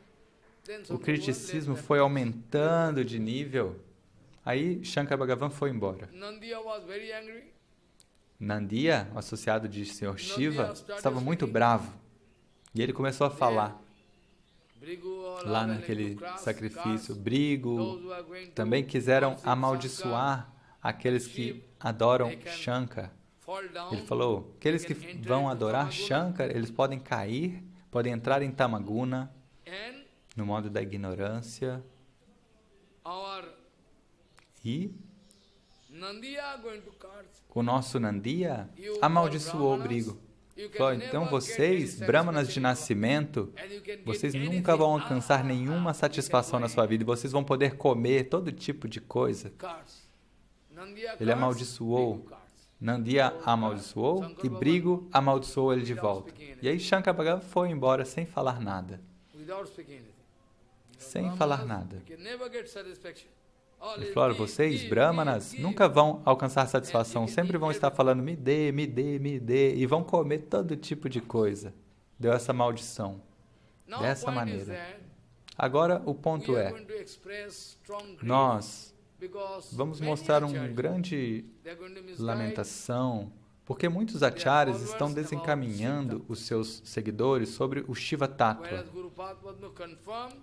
o criticismo foi aumentando de nível, aí Shankar Bhagavan foi embora. Nandiya, o associado de Sr. Shiva, estava muito bravo. E ele começou a falar. Lá naquele sacrifício, Brigu, também quiseram amaldiçoar aqueles que adoram Shankar. Ele falou, aqueles que vão adorar Shankar, eles podem cair, podem entrar em Tamaguna, no modo da ignorância. E o nosso Nandiya amaldiçoou Brigu. Falou, então vocês, brahmanas de nascimento, vocês nunca vão alcançar nenhuma satisfação na sua vida, e vocês vão poder comer todo tipo de coisa. Ele amaldiçoou, Nandiya amaldiçoou e Brigu amaldiçoou ele de volta. E aí Shankar Bhagavan foi embora sem falar nada. sem falar nada. You can never get satisfaction. Ele falou, olha, vocês, brahmanas, nunca vão alcançar satisfação, sempre vão estar falando, me dê, me dê, me dê, e vão comer todo tipo de coisa. Deu essa maldição, dessa maneira. Agora, o ponto é, nós vamos mostrar uma grande lamentação, porque muitos acharyas estão desencaminhando os seus seguidores sobre o Shiva Tattva,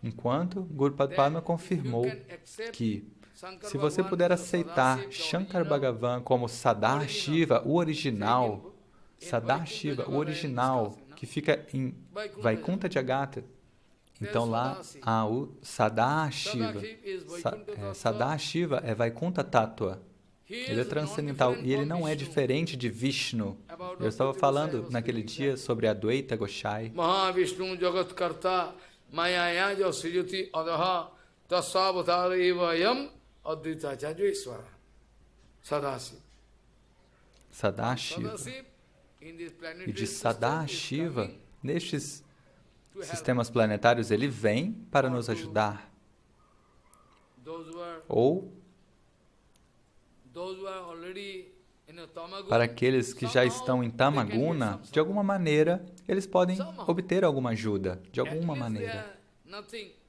enquanto Guru Padma confirmou que, se você puder aceitar Shankar Bhagavan como Sadashiva, o original, Sadashiva, o original, que fica em Vaikuntha Jagata, então lá há o Sadashiva. Sadashiva é Vaikuntha Tattva. Ele é transcendental e ele não é diferente de Vishnu. Eu estava falando naquele dia sobre Advaita Gosai. Mahavishnu Jagat Karta Mayaya Jasuyuti Adaha Tasavatar Evayam Advaita Jajveswara. Sadashiva. Sadashiva. E de Sadashiva, nestes sistemas planetários, ele vem para nos ajudar. Ou para aqueles que já estão em Tamaguna, de alguma maneira, eles podem obter alguma ajuda, de alguma maneira.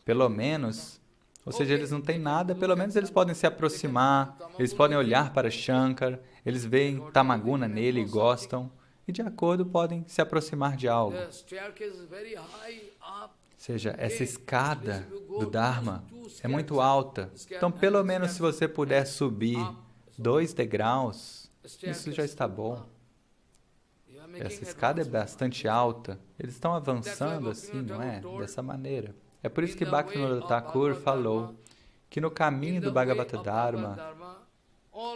Pelo menos, ou seja, eles não têm nada, pelo menos eles podem se aproximar, eles podem olhar para Shankar, eles veem Tamaguna nele e gostam, e de acordo podem se aproximar de algo. Ou seja, essa escada do Dharma é muito alta, então pelo menos se você puder subir 2 degraus, isso já está bom. Essa escada é bastante alta, eles estão avançando assim, não é? Dessa maneira. É por isso que Bhaktivinoda Thakur falou que no caminho do Bhagavata Dharma,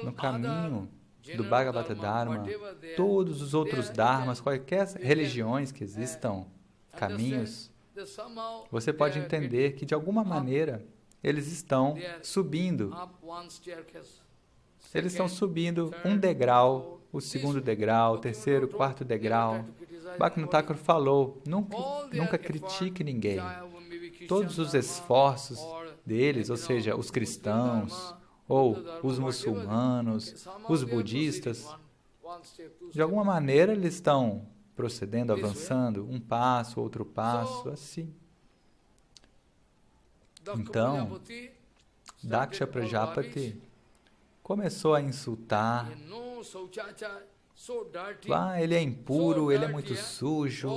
no caminho do Bhagavata Dharma, todos os outros dharmas, quaisquer religiões que existam, caminhos, você pode entender que de alguma maneira eles estão subindo. Eles estão subindo um degrau, o segundo degrau, o terceiro, o quarto degrau. Bhaktivinoda Thakur falou, nunca critique ninguém. Todos os esforços deles, ou seja, os cristãos, ou os muçulmanos, os budistas, de alguma maneira eles estão procedendo, avançando, um passo, outro passo, assim. Então, Daksha Prajapati começou a insultar. Ele é impuro, ele é muito sujo,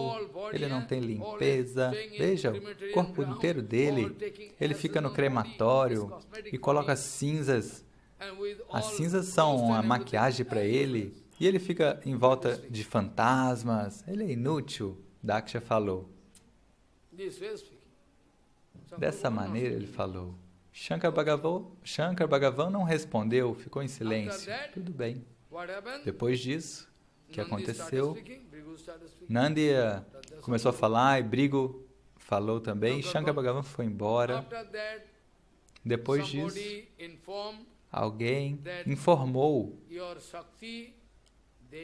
ele não tem limpeza. Veja, o corpo inteiro dele, ele fica no crematório e coloca cinzas. As cinzas são a maquiagem para ele e ele fica em volta de fantasmas. Ele é inútil, Daksha falou. Dessa maneira ele falou. Shankar Bhagavan não respondeu, ficou em silêncio. Tudo bem. Depois disso, o que aconteceu? Nandiya começou a falar e Brigu falou também. Shankar Bhagavan foi embora. Depois disso, alguém informou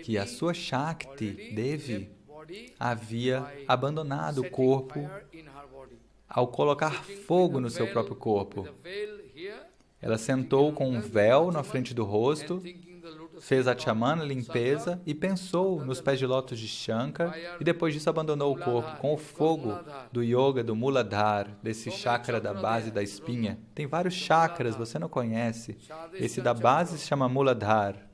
que a sua Shakti, Devi, havia abandonado o corpo ao colocar fogo no seu próprio corpo. Ela sentou com um véu na frente do rosto, fez a chamana, limpeza, e pensou nos pés de lótus de Shankar, e depois disso abandonou o corpo com o fogo do yoga, do Muladhara, desse chakra da base da espinha. Tem vários chakras, você não conhece. Esse da base se chama Muladhara.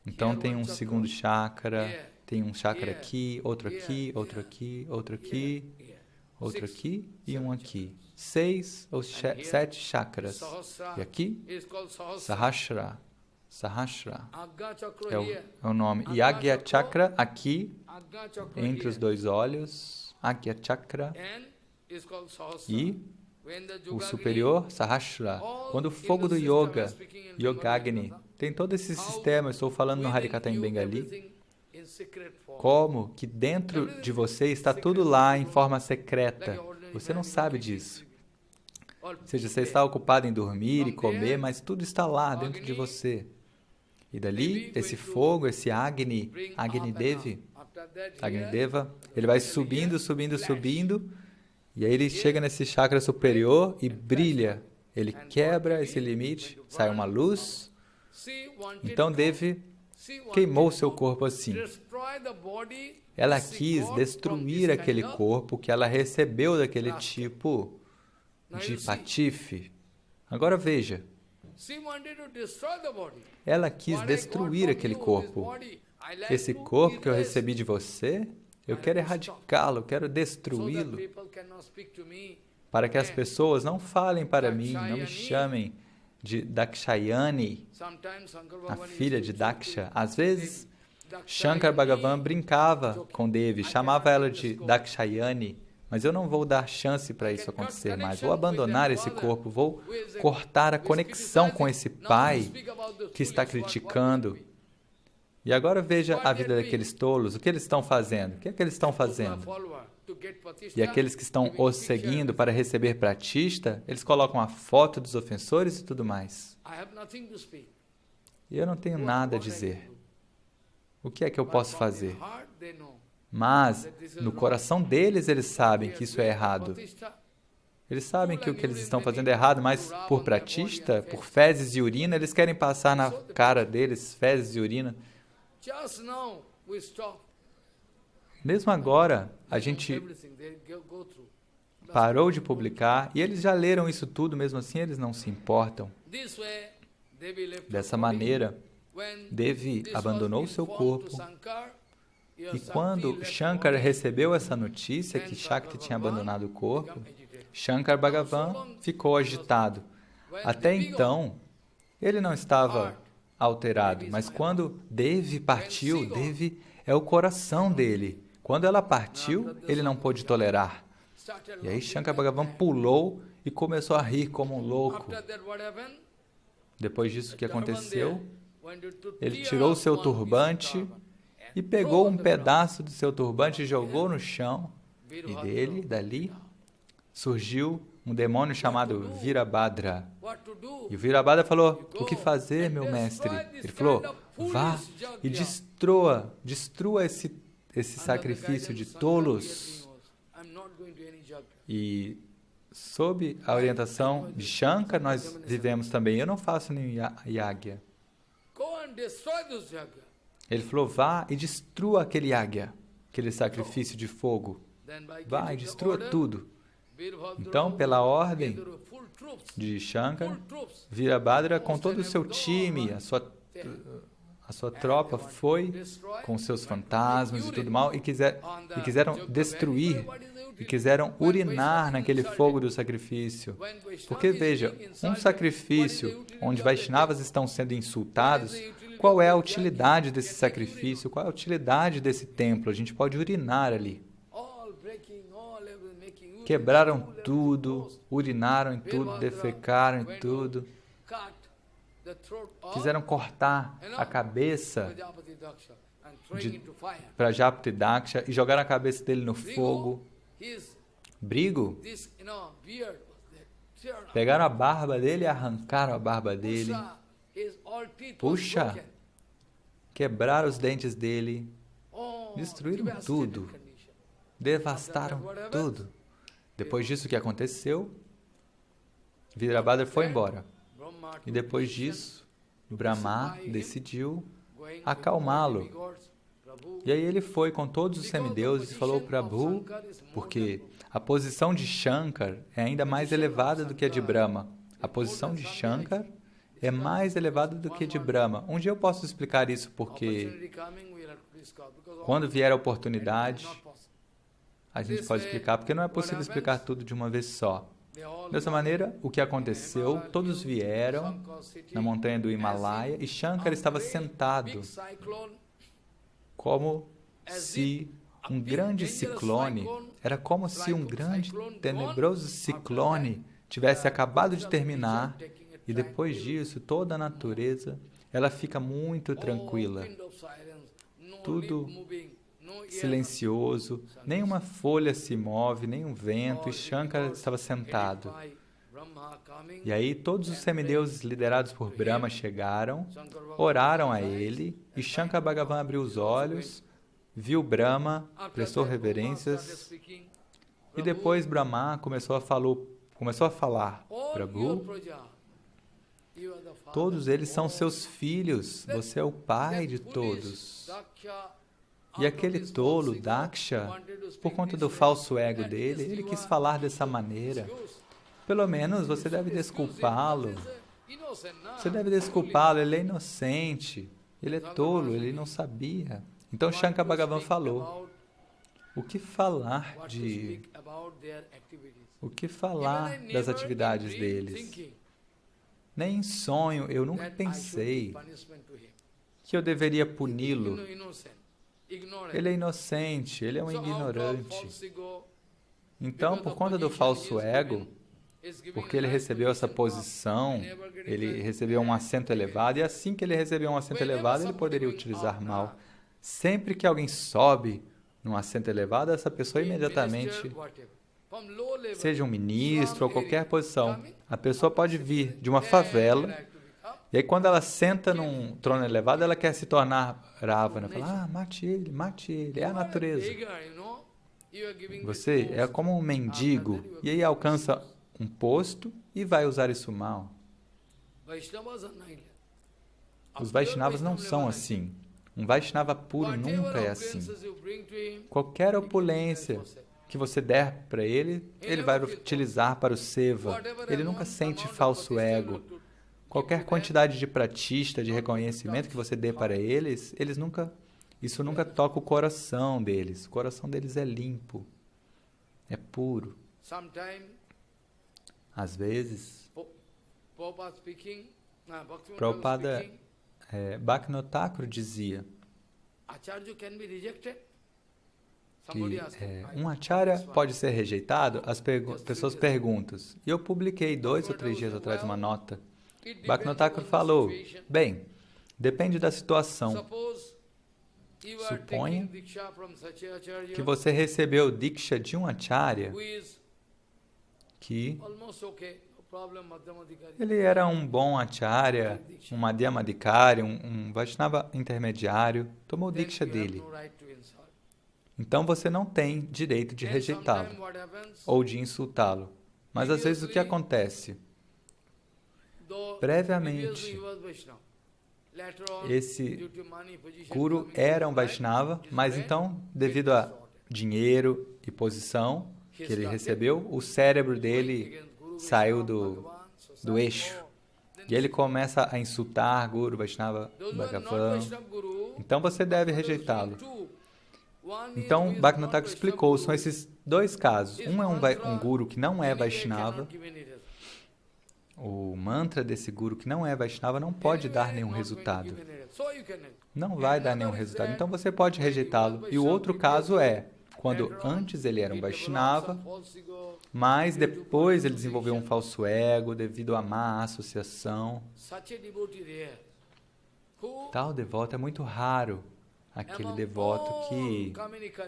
Então tem um segundo chakra, tem um chakra aqui, outro aqui, outro aqui, outro aqui, outro aqui e um aqui. 6 ou 7 chakras. E aqui, Sahasra. Sahasra é o nome. E Agya Chakra, aqui, entre os 2 olhos, Agya Chakra. E o superior, Sahasra. Quando o fogo do Yoga, Yogagni, tem todo esse sistema, eu estou falando no Harikatha em Bengali, como que dentro de você está tudo lá em forma secreta. Você não sabe disso. Ou seja, você está ocupado em dormir e comer, mas tudo está lá dentro de você. E dali, esse fogo, esse Agni, Agni Deva, ele vai subindo, subindo, subindo, E aí ele chega nesse chakra superior e brilha. Ele quebra esse limite, sai uma luz. Então Devi queimou seu corpo assim. Ela quis destruir aquele corpo que ela recebeu daquele tipo de patife. Agora veja, ela quis destruir aquele corpo. Esse corpo que eu recebi de você, eu quero erradicá-lo, eu quero destruí-lo, para que as pessoas não falem para mim, não me chamem de Dakshayani, a filha de Daksha. Às vezes, Shankar Bhagavan brincava com Devi, chamava ela de Dakshayani, mas eu não vou dar chance para isso acontecer mais. Vou abandonar esse corpo, vou cortar a conexão com esse pai que está criticando. E agora veja a vida daqueles tolos, o que eles estão fazendo? O que é que eles estão fazendo? E aqueles que estão os seguindo para receber pratista, eles colocam a foto dos ofensores e tudo mais. E eu não tenho nada a dizer. O que é que eu posso fazer? Mas, no coração deles, eles sabem que isso é errado. Eles sabem que o que eles estão fazendo é errado, mas por pratista, por fezes e urina, eles querem passar na cara deles fezes e urina. Mesmo agora, a gente parou de publicar e eles já leram isso tudo, mesmo assim eles não se importam. Dessa maneira, Devi abandonou seu corpo e quando Shankar recebeu essa notícia que Shakti tinha abandonado o corpo, Shankar Bhagavan ficou agitado. Até então, ele não estava alterado, mas quando Devi partiu, Devi é o coração dele. Quando ela partiu, ele não pôde tolerar. E aí Shankar Bhagavan pulou e começou a rir como um louco. Depois disso, o que aconteceu? Ele tirou o seu turbante e pegou um pedaço do seu turbante e jogou no chão. E dali, surgiu um demônio chamado Virabhadra. E o Virabhadra falou, o que fazer, meu mestre? Ele falou, vá e destrua esse sacrifício de tolos. E sob a orientação de Shankar, nós vivemos também. Eu não faço nenhum yagya. Ele falou, vá e destrua aquele yagya, aquele sacrifício de fogo. Vá e destrua tudo. Então, pela ordem de Shankar, Virabhadra, com todo o seu time, a sua tropa foi com seus fantasmas e tudo mal e quiseram destruir e quiseram urinar naquele fogo do sacrifício. Porque, veja, um sacrifício onde Vaishnavas estão sendo insultados, qual é a utilidade desse sacrifício? Qual é a utilidade desse templo? A gente pode urinar ali. Quebraram tudo, urinaram em tudo, defecaram em tudo. Quiseram cortar a cabeça de Prajapati Daksha e jogaram a cabeça dele no fogo. Brigo. Pegaram a barba dele e arrancaram a barba dele. Puxa! Quebraram os dentes dele. Destruíram tudo. Devastaram tudo. Depois disso, o que aconteceu? Virabhadra foi embora. E depois disso, Brahma decidiu acalmá-lo. E aí ele foi com todos os semideuses e falou para Prabhu, porque a posição de Shankar é ainda mais elevada do que a de Brahma. A posição de Shankar é mais elevada do que a de Brahma. Um dia eu posso explicar isso, porque quando vier a oportunidade, a gente pode explicar, porque não é possível explicar tudo de uma vez só. Dessa maneira, o que aconteceu? Todos vieram na montanha do Himalaia e Shankar estava sentado como se um grande ciclone, era como se um grande, tenebroso ciclone tivesse acabado de terminar e depois disso toda a natureza, ela fica muito tranquila. Tudo silencioso, nenhuma folha se move, nenhum vento, e Shankar estava sentado. E aí todos os semideuses liderados por Brahma chegaram, oraram a ele, e Shankar Bhagavan abriu os olhos, viu Brahma, prestou reverências, E depois Brahma começou a falar, all your Prabhu, praja, you are the father todos eles são of all. seus filhos, você é o pai de That foolish todos. Daksha, E out aquele of his tolo, false ego, Daksha, wanted to por speak conta this do way. falso ego At dele, least ele you quis are falar dessa maneira. excused. Pelo menos você deve Excuse him, desculpá-lo. but he's innocent, nah? Você deve desculpá-lo, ele é inocente. Ele é tolo, ele não sabia. Então What Shankar to Bhagavan speak falou, about- o que falar what to de... speak about their activities. O que Even falar I das never atividades in dream deles? thinking Nem em sonho eu nunca that I should pensei give punishment to him. que eu deveria puni-lo. Innocent, ignorant. Ele é inocente, ele é um So out of ignorante. false ego, Então, because por of conta do position falso he is ego, given, is given porque a ele nice recebeu essa posição, never getting ele that recebeu um bad assento elevado, e assim que ele recebeu um assento Whenever elevado, ele somebody poderia going utilizar up, mal. Sempre que alguém sobe num assento elevado, essa pessoa be imediatamente, minister, whatever. From low level, seja um ministro ou slum qualquer area, posição, coming, a pessoa pode vir de uma then favela, like to be up, e aí quando ela senta num trono elevado, ela quer se tornar Ravana. Fala, mate ele, é a you are natureza. beggar, you know. You are giving Você this é post. como um mendigo, e aí alcança um posto e vai usar isso mal. Vaishnavas are not. Os Vaishnavas não são assim. Um Vaishnava puro nunca é assim. Qualquer opulência que você der para ele, ele vai utilizar para o seva. Ele nunca sente falso ego. Qualquer quantidade de pratista, de reconhecimento que você dê para eles, isso nunca toca o coração deles. O coração deles é limpo, é puro. Às vezes, Prabhupada, Bhaktivinoda Thakur dizia que um acharya pode ser rejeitado. As pessoas perguntam. E eu publiquei 2 ou 3 dias atrás uma nota. Bhaktivinoda Thakur falou, bem, depende da situação. Suponha que você recebeu Diksha de um acharya que ele era um bom acharya, um madhyamadikari, um Vaishnava intermediário, tomou Diksha dele. Então você não tem direito de rejeitá-lo ou de insultá-lo. Mas às vezes o que acontece? Previamente, esse guru era um Vaishnava, mas então, devido a dinheiro e posição que ele recebeu, o cérebro dele saiu do eixo. E ele começa a insultar Guru, Vaishnava, Bhagavan. Então você deve rejeitá-lo. Então, Bhaktivinoda Thakur explicou, são esses 2 casos. Um é um guru que não é Vaishnava. O mantra desse guru que não é Vaishnava não pode dar nenhum resultado. Não vai dar nenhum resultado. Então você pode rejeitá-lo. E o outro caso é quando antes ele era um Vaishnava, mas depois ele desenvolveu um falso ego devido à má associação. Tal devoto é muito raro. Aquele devoto que,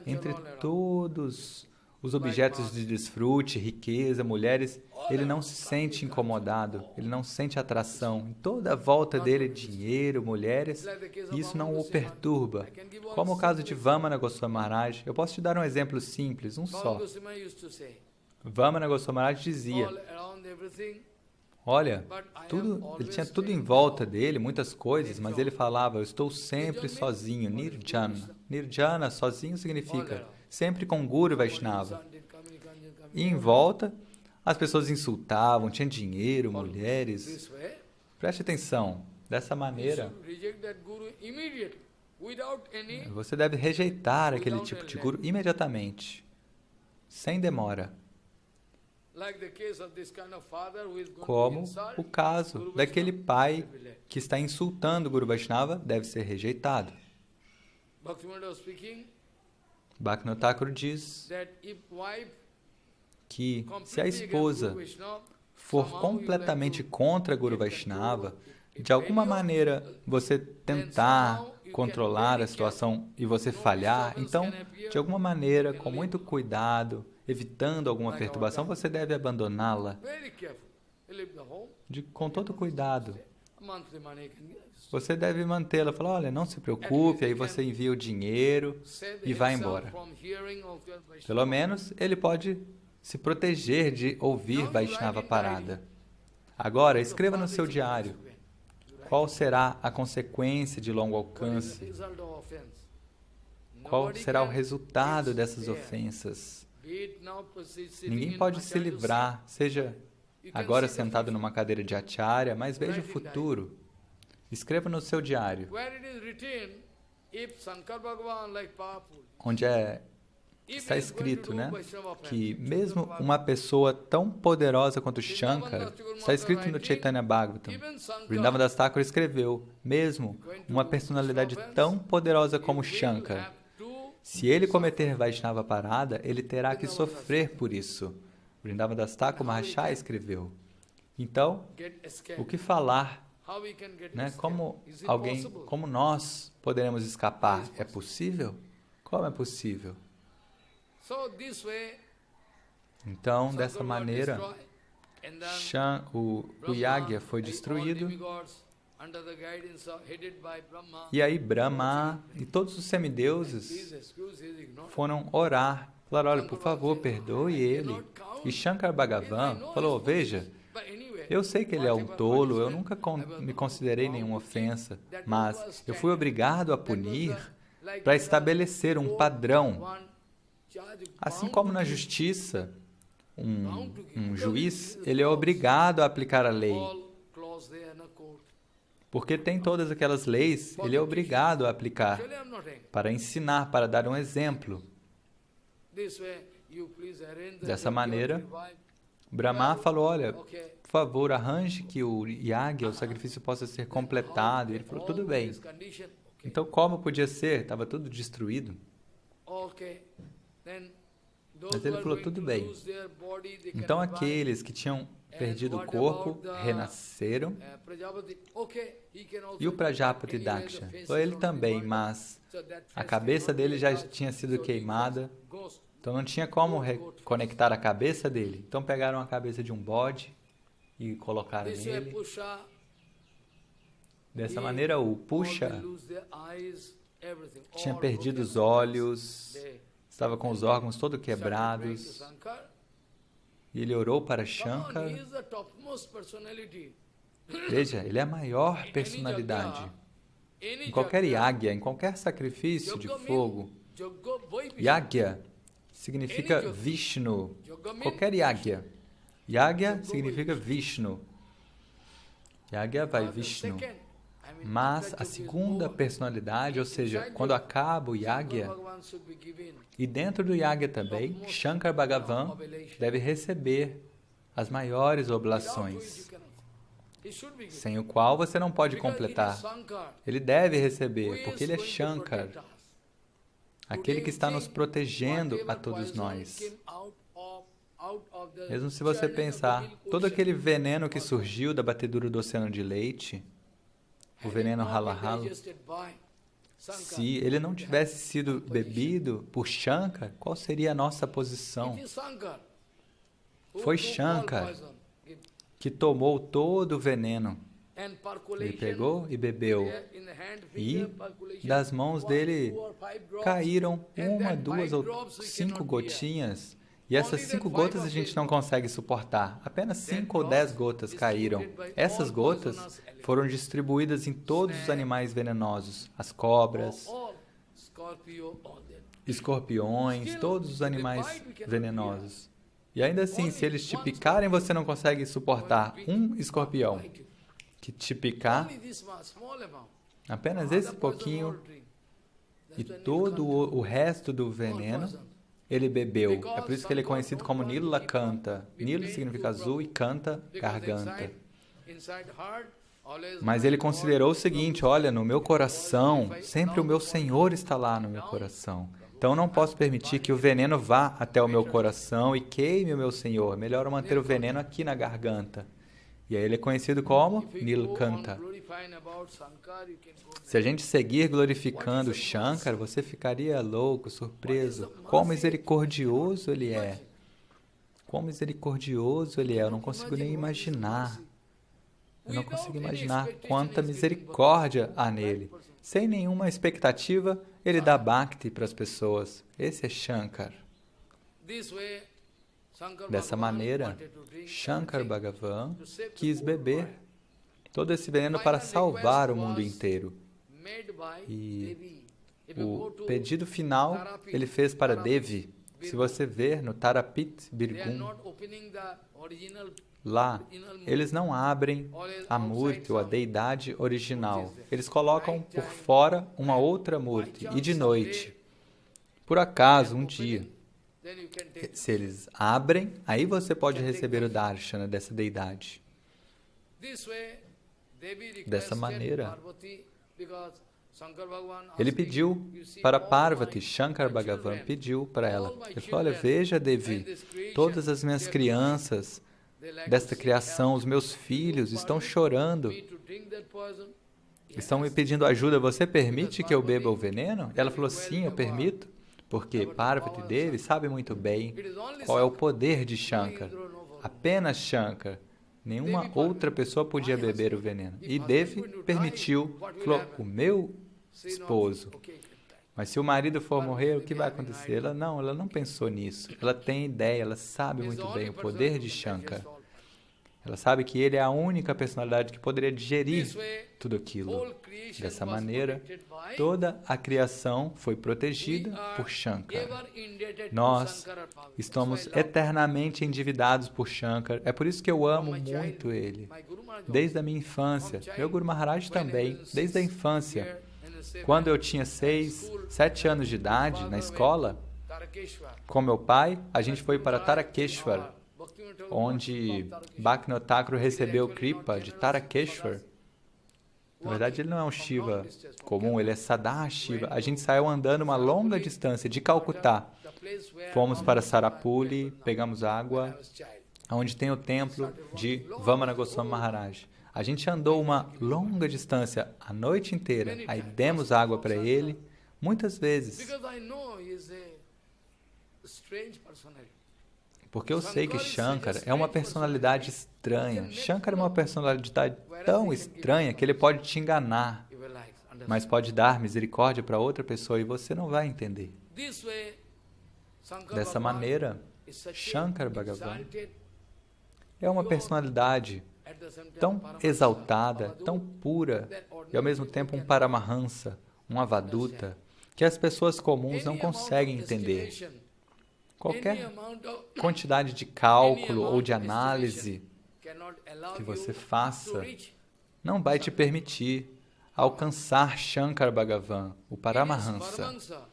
entre todos os objetos de desfrute, riqueza, mulheres, ele não se sente incomodado, ele não sente atração. Em toda a volta dele é dinheiro, mulheres, e isso não o perturba. Como o caso de Vamana Goswami Maharaj, eu posso te dar um exemplo simples, um só. Vamana Goswami Maharaj dizia, olha, ele tinha tudo em volta dele, muitas coisas, mas ele falava, eu estou sempre sozinho, nirjana. Nirjana, sozinho, significa sempre com Guru Vaishnava. E em volta, as pessoas insultavam, tinha dinheiro, mulheres. Preste atenção, dessa maneira, você deve rejeitar aquele tipo de Guru imediatamente, sem demora. Como o caso daquele pai que está insultando o Guru Vaishnava deve ser rejeitado. Bhaktivinoda Thakur diz que se a esposa for completamente contra Guru Vaishnava, de alguma maneira você tentar controlar a situação e você falhar, então, de alguma maneira, com muito cuidado, evitando alguma perturbação, você deve abandoná-la com todo cuidado. monthly money you can get. Você deve mantê-la. Fala, olha, não se preocupe, aí você envia o dinheiro e vai embora. Pelo menos ele pode se proteger de ouvir Vaishnava Parada. Agora, escreva no seu diário qual será a consequência de longo alcance, qual será o resultado dessas ofensas. Ninguém pode se livrar, seja agora sentado numa cadeira de acharya, mas veja o futuro. Escreva no seu diário, onde está escrito, né, que mesmo uma pessoa tão poderosa quanto Shankara, está escrito no Chaitanya Bhagavatam, Vrindavan Das Thakur escreveu, mesmo uma personalidade tão poderosa como Shankara, se ele cometer Vaishnava Parada, ele terá que sofrer por isso. Vrindavan Das Thakur Mahashaya escreveu. Então, o que falar? Né? Como nós poderemos escapar? É possível? Como é possível? Então, dessa maneira, o Yagya foi destruído, e aí Brahma e todos os semideuses foram orar. Falaram, olha, por favor, perdoe ele. E Shankar Bhagavan falou, veja, eu sei que ele é um tolo, eu nunca me considerei nenhuma ofensa, mas eu fui obrigado a punir para estabelecer um padrão. Assim como na justiça, um juiz, ele é obrigado a aplicar a lei. Porque tem todas aquelas leis, ele é obrigado a aplicar, para ensinar, para dar um exemplo. Dessa maneira, Brahma falou, olha, por favor, arranje que o yagya, o sacrifício, possa ser completado. E ele falou, tudo bem. Então, como podia ser? Estava tudo destruído. Mas ele falou, tudo bem. Então, aqueles que tinham perdido o corpo, renasceram. E o Prajapati Daksha, foi ele também, mas a cabeça dele já tinha sido queimada. Então não tinha como reconectar a cabeça dele. Então pegaram a cabeça de um bode e colocaram nele. Dessa maneira, o Pusha tinha perdido os olhos, estava com os órgãos todos quebrados. E ele orou para Shankar. Veja, ele é a maior personalidade. Em qualquer yagya, em qualquer sacrifício de fogo, yagya significa Vishnu. Qualquer yagya. Yagya significa Vishnu. Yagya vai Vishnu. Mas a segunda personalidade, ou seja, quando acaba o yagya, e dentro do yagya também, Shankar Bhagavan deve receber as maiores oblações, sem o qual você não pode completar. Ele deve receber, porque ele é Shankar, aquele que está nos protegendo a todos nós. Mesmo se você pensar, todo aquele veneno que surgiu da batedura do oceano de leite, o veneno rala-rala, se ele não tivesse sido bebido por Shankar, qual seria a nossa posição? Foi Shankar que tomou todo o veneno. Ele pegou e bebeu. E das mãos dele caíram 1, 2 ou 5 gotinhas. E essas 5 gotas a gente não consegue suportar. Apenas 5 ou 10 gotas caíram. Essas gotas foram distribuídas em todos os animais venenosos. As cobras, escorpiões, todos os animais venenosos. E ainda assim, se eles te picarem, você não consegue suportar um escorpião que te picar, apenas esse pouquinho, e todo o resto do veneno ele bebeu. É por isso que ele é conhecido como Nila Kanta. Nilo significa azul e Kanta, garganta. Mas ele considerou o seguinte, olha, no meu coração, sempre o meu Senhor está lá no meu coração. Então, não posso permitir que o veneno vá até o meu coração e queime o meu Senhor. É melhor eu manter o veneno aqui na garganta. E aí ele é conhecido como Nilkanta. Se a gente seguir glorificando Shankar, você ficaria louco, surpreso. Quão misericordioso ele é. Quão misericordioso ele é. Eu não consigo nem imaginar. Eu não consigo imaginar quanta misericórdia há nele. Sem nenhuma expectativa, ele dá bhakti para as pessoas. Esse é Shankar. Dessa maneira, Shankar Bhagavan quis beber todo esse veneno para salvar o mundo inteiro. E o pedido final ele fez para Devi. Se você ver no Tarapit Birgum, lá, eles não abrem a Murti ou a deidade original. Eles colocam por fora uma outra Murti. E de noite, por acaso, um dia, se eles abrem, aí você pode receber o darshana dessa deidade. Dessa maneira, ele pediu para Parvati, Shankar Bhagavan pediu para ela. Ele falou, olha, veja, Devi, todas as minhas crianças desta criação, os meus filhos estão chorando, estão me pedindo ajuda, você permite que eu beba o veneno? Ela falou, sim, eu permito, porque Parvati Devi sabe muito bem qual é o poder de Shankar. Apenas Shankar. Nenhuma outra pessoa podia beber o veneno. E Devi permitiu, falou, o meu esposo. Mas se o marido for morrer, o que vai acontecer? Ela não pensou nisso. Ela tem ideia, ela sabe muito bem o poder de Shankar. Ela sabe que ele é a única personalidade que poderia digerir tudo aquilo. Dessa maneira, toda a criação foi protegida por Shankar. Nós estamos eternamente endividados por Shankar. É por isso que eu amo muito ele. Desde a minha infância. Meu Guru Maharaj também, desde a infância. Quando eu tinha 6, 7 anos de idade, na escola, com meu pai, a gente foi para Tarakeshwar, onde Bhaktivinoda Thakur recebeu o Kripa de Tarakeshwar. Na verdade, ele não é um Shiva comum, ele é Sadashiva. A gente saiu andando uma longa distância de Calcutá. Fomos para Sarapuli, pegamos água, onde tem o templo de Vamana Goswami Maharaj. A gente andou uma longa distância a noite inteira, aí demos água para ele, muitas vezes. Porque eu sei que Shankar é uma personalidade estranha. Shankar é uma personalidade tão estranha que ele pode te enganar, mas pode dar misericórdia para outra pessoa e você não vai entender. Dessa maneira, Shankar Bhagavan é uma personalidade tão exaltada, tão pura, e ao mesmo tempo um Paramahansa, um Avaduta, que as pessoas comuns não conseguem entender. Qualquer quantidade de cálculo ou de análise que você faça não vai te permitir alcançar Shankar Bhagavan, o Paramahansa.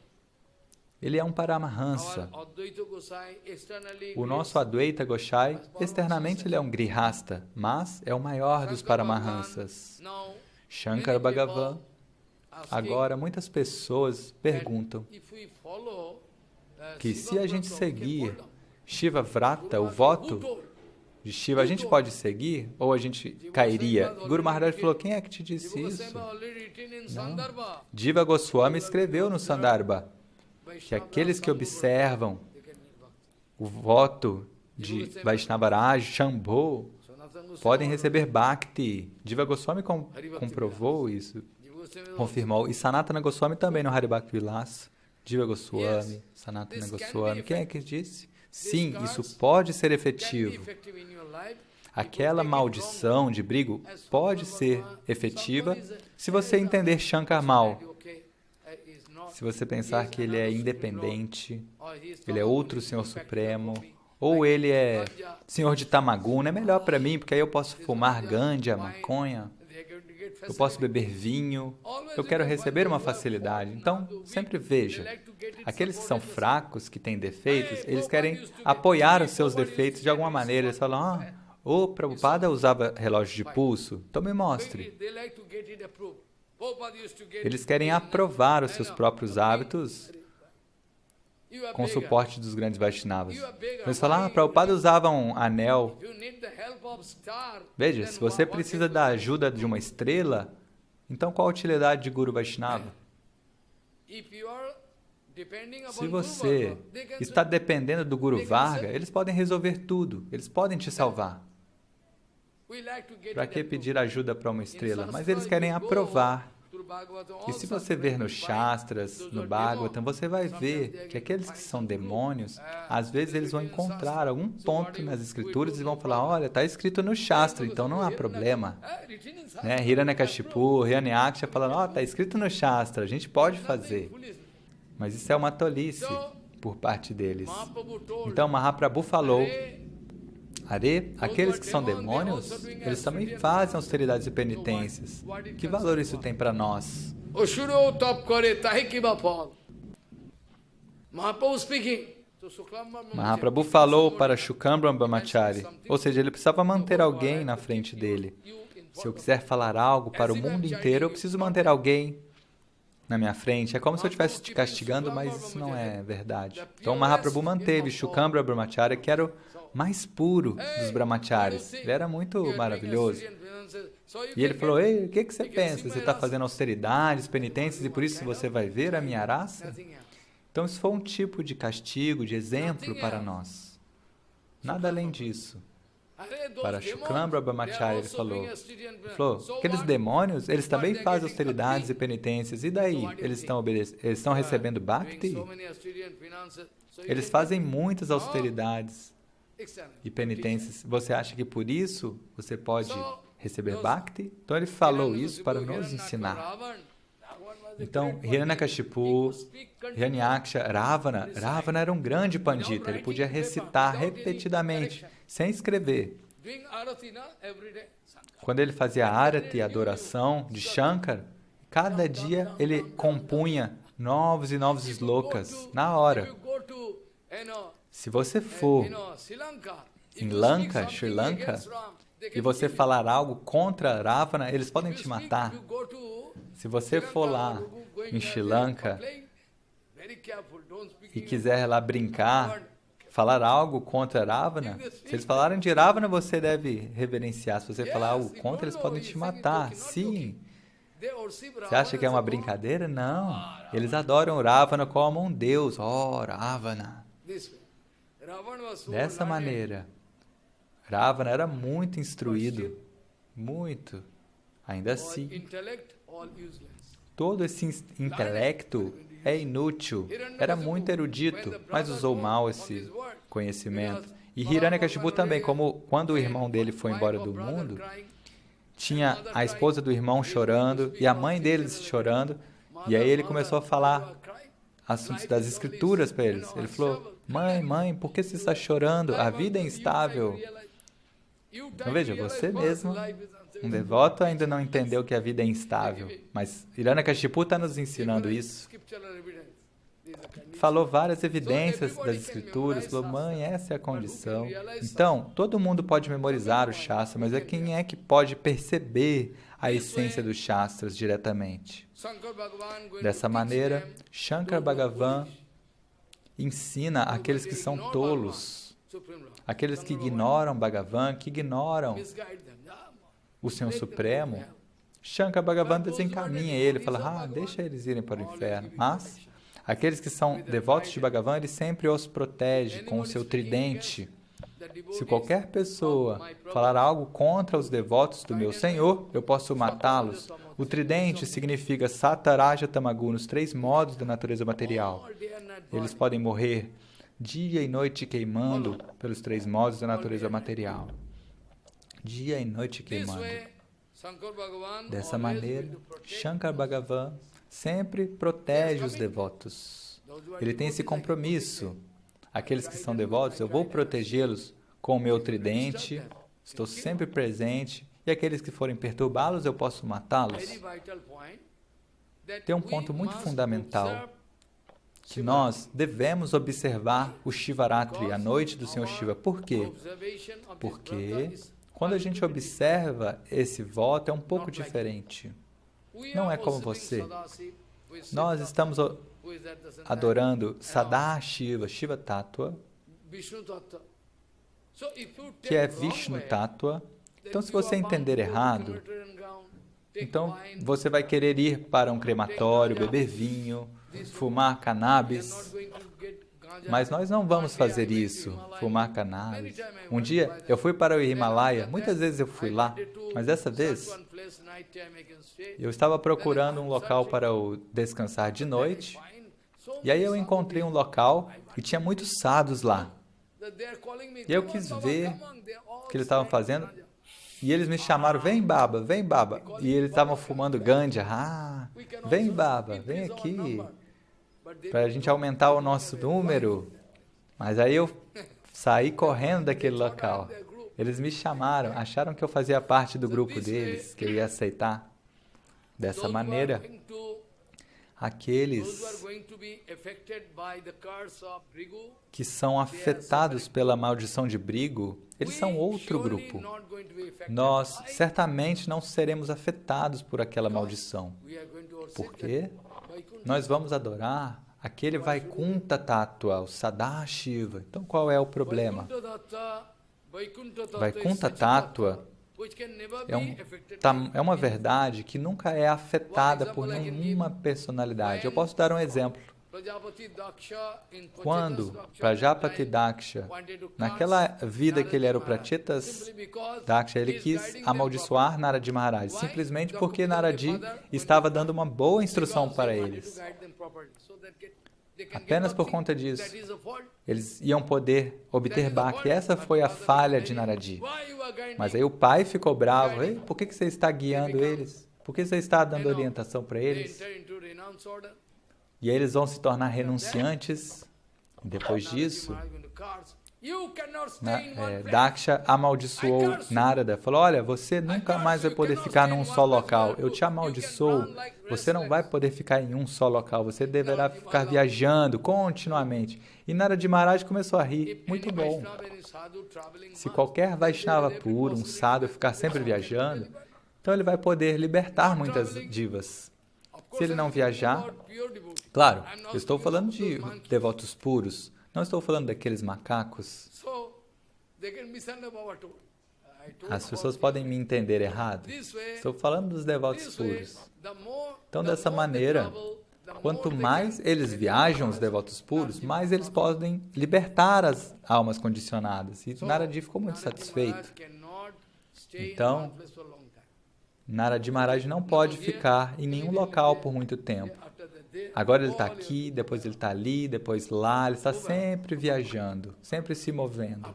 Ele é um Paramahansa. O nosso Advaita Gosai, externamente ele é um Grihasta, mas é o maior dos Paramahansas. Shankar Bhagavan. Agora, muitas pessoas perguntam que se a gente seguir Shiva Vrata, o voto de Shiva, a gente pode seguir ou a gente cairia? Guru Maharaj falou, quem é que te disse isso? Não. Jiva Goswami escreveu no Sandarbha que aqueles que observam o voto de Vaishnava Shambho podem receber Bhakti. Jiva Goswami comprovou isso, confirmou. E Sanatana Goswami também no Haribhakti Vilas. Jiva Goswami, Sanatana Goswami. Quem é que disse? Sim, isso pode ser efetivo. Aquela maldição de brigo pode ser efetiva se você entender Shankar mal. Se você pensar que ele é independente, ele é outro Senhor Supremo, ou ele é Senhor de Tamaguna, é melhor para mim, porque aí eu posso fumar ganja, maconha, eu posso beber vinho, eu quero receber uma facilidade. Então, sempre veja, aqueles que são fracos, que têm defeitos, eles querem apoiar os seus defeitos de alguma maneira. Eles falam, o Prabhupada usava relógio de pulso, então me mostre. Eles querem aprovar os seus próprios hábitos com o suporte dos grandes Vaishnavas. Eles falam, Prabhupada usava um anel. Veja, se você precisa da ajuda de uma estrela, então qual a utilidade de Guru Vaishnava? Se você está dependendo do Guru Varga, eles podem resolver tudo, eles podem te salvar. Para que pedir ajuda para uma estrela? Mas eles querem aprovar. E se você ver nos Shastras, no Bhagavatam, você vai ver que aqueles que são demônios, às vezes eles vão encontrar algum ponto nas escrituras e vão falar, olha, está escrito no Shastra, então não há problema. Né? Hiranyakashipu, Hiranyaksha falando, está escrito no Shastra, a gente pode fazer. Mas isso é uma tolice por parte deles. Então Mahaprabhu falou, aqueles que são demônios, eles também fazem austeridades e penitências. Que valor isso tem para nós? Mahaprabhu falou para Shukambra Brahmachari, ou seja, ele precisava manter alguém na frente dele. Se eu quiser falar algo para o mundo inteiro, eu preciso manter alguém na minha frente. É como se eu estivesse te castigando, mas isso não é verdade. Então Mahaprabhu manteve Shukambra Brahmachari, que era o mais puro dos brahmacharis. Ele era muito maravilhoso. E ele falou, ei, o que você pensa? Você está fazendo austeridades, penitências, e por isso você vai ver a minha raça? Então isso foi um tipo de castigo, de exemplo para nós. Nada além disso. Para Shukambra Brahmachari ele falou, aqueles demônios, eles também fazem austeridades e penitências, e daí? Eles estão recebendo Bhakti? Eles fazem muitas austeridades e penitências. Você acha que por isso você pode receber Bhakti? Então ele falou isso para nos ensinar. Então, Hiranyakashipu, Hiranyaksha, Ravana era um grande pandita, ele podia recitar repetidamente, sem escrever. Quando ele fazia arati, adoração de Shankar, cada dia ele compunha novos e novos slokas, na hora. Se você for em Lanka, Sri Lanka, e você falar algo contra Ravana, eles podem te matar. Se você for lá em Sri Lanka e quiser lá brincar, falar algo contra Ravana, se eles falarem de Ravana, você deve reverenciar. Se você falar algo contra, eles podem te matar. Sim. Você acha que é uma brincadeira? Não. Eles adoram Ravana como um deus. Ravana. Dessa maneira, Ravana era muito instruído. Muito. Ainda assim, todo esse intelecto é inútil. Era muito erudito, mas usou mal esse conhecimento. E Hiranyakashipu também, como quando o irmão dele foi embora do mundo, tinha a esposa do irmão chorando e a mãe deles chorando, e aí ele começou a falar assuntos das escrituras para eles. Ele falou, mãe, por que você está chorando? A vida é instável. Então veja, você mesmo, um devoto, ainda não entendeu que a vida é instável, mas Hiranyakashipu está nos ensinando isso. Falou várias evidências das escrituras, falou, mãe, essa é a condição. Então, todo mundo pode memorizar o Shastra, mas quem é que pode perceber a essência dos Shastras diretamente? Dessa maneira, Shankar Bhagavan ensina aqueles que são tolos, aqueles que ignoram Bhagavan, que ignoram o Senhor Supremo. Shankar Bhagavan desencaminha ele, fala, deixa eles irem para o inferno. Mas aqueles que são devotos de Bhagavan, ele sempre os protege com o seu tridente. Se qualquer pessoa falar algo contra os devotos do meu Senhor, eu posso matá-los. O tridente significa Sattva, Raja, Tamagunas, os 3 modos da natureza material. Eles podem morrer dia e noite queimando pelos 3 modos da natureza material. Dia e noite queimando. Dessa maneira, Shankar Bhagavan sempre protege os devotos. Ele tem esse compromisso. Aqueles que são devotos, eu vou protegê-los com o meu tridente, estou sempre presente, e aqueles que forem perturbá-los, eu posso matá-los. Tem um ponto muito fundamental, que nós devemos observar o Shivaratri, a noite do Senhor Shiva. Por quê? Porque quando a gente observa esse voto, é um pouco diferente. Não é como você. Nós estamos adorando Sadashiva, Shiva Tattva, que é Vishnu Tattva. Então, se você entender errado, então você vai querer ir para um crematório, beber vinho, fumar cannabis, Mas nós não vamos fazer isso, fumar cannabis. Um dia eu fui para o Himalaia, muitas vezes eu fui lá, mas dessa vez eu estava procurando um local para eu descansar de noite, e aí eu encontrei um local e tinha muitos sadhus lá. E eu quis ver o que eles estavam fazendo, e eles me chamaram, vem Baba, vem Baba. E eles estavam fumando ganja. Ah, vem Baba, vem aqui, para a gente aumentar o nosso número. Mas aí eu saí correndo daquele local. Eles me chamaram, acharam que eu fazia parte do grupo deles, que eu ia aceitar. Dessa maneira, aqueles que são afetados pela maldição de Brigu, eles são outro grupo. Nós certamente não seremos afetados por aquela maldição. Por quê? Nós vamos adorar aquele Vaikunta Tattva, o Sadashiva. Então qual é o problema? Vaikunta Tattva é uma verdade que nunca é afetada por nenhuma personalidade. Eu posso dar um exemplo. Quando Prajapati Daksha, naquela vida que ele era o Prachetas Daksha, ele quis amaldiçoar Naradi Maharaj, simplesmente porque Naradi estava dando uma boa instrução para eles. Apenas por conta disso, eles iam poder obter Bhakti. Essa foi a falha de Naradi. Mas aí o pai ficou bravo. Ei, por que você está guiando eles? Por que você está dando orientação para eles? E aí eles vão se tornar renunciantes. E depois disso, Daksha amaldiçoou Narada. Falou, olha, você nunca mais vai poder ficar num só local. Eu te amaldiçoo. Você não vai poder ficar em um só local. Você deverá ficar viajando continuamente. E Narada Maharaj começou a rir. Muito bom. Se qualquer Vaishnava puro, um sadhu, ficar sempre viajando, então ele vai poder libertar muitas divas. Se ele não viajar... Claro, eu estou falando de devotos puros. Não estou falando daqueles macacos. As pessoas podem me entender errado. Estou falando dos devotos puros. Então, dessa maneira, quanto mais eles viajam, os devotos puros, mais eles podem libertar as almas condicionadas. E Naradi ficou muito satisfeito. Então, Naradi Maharaj não pode ficar em nenhum local por muito tempo. Agora ele está aqui, depois ele está ali, depois lá, ele está sempre viajando, sempre se movendo.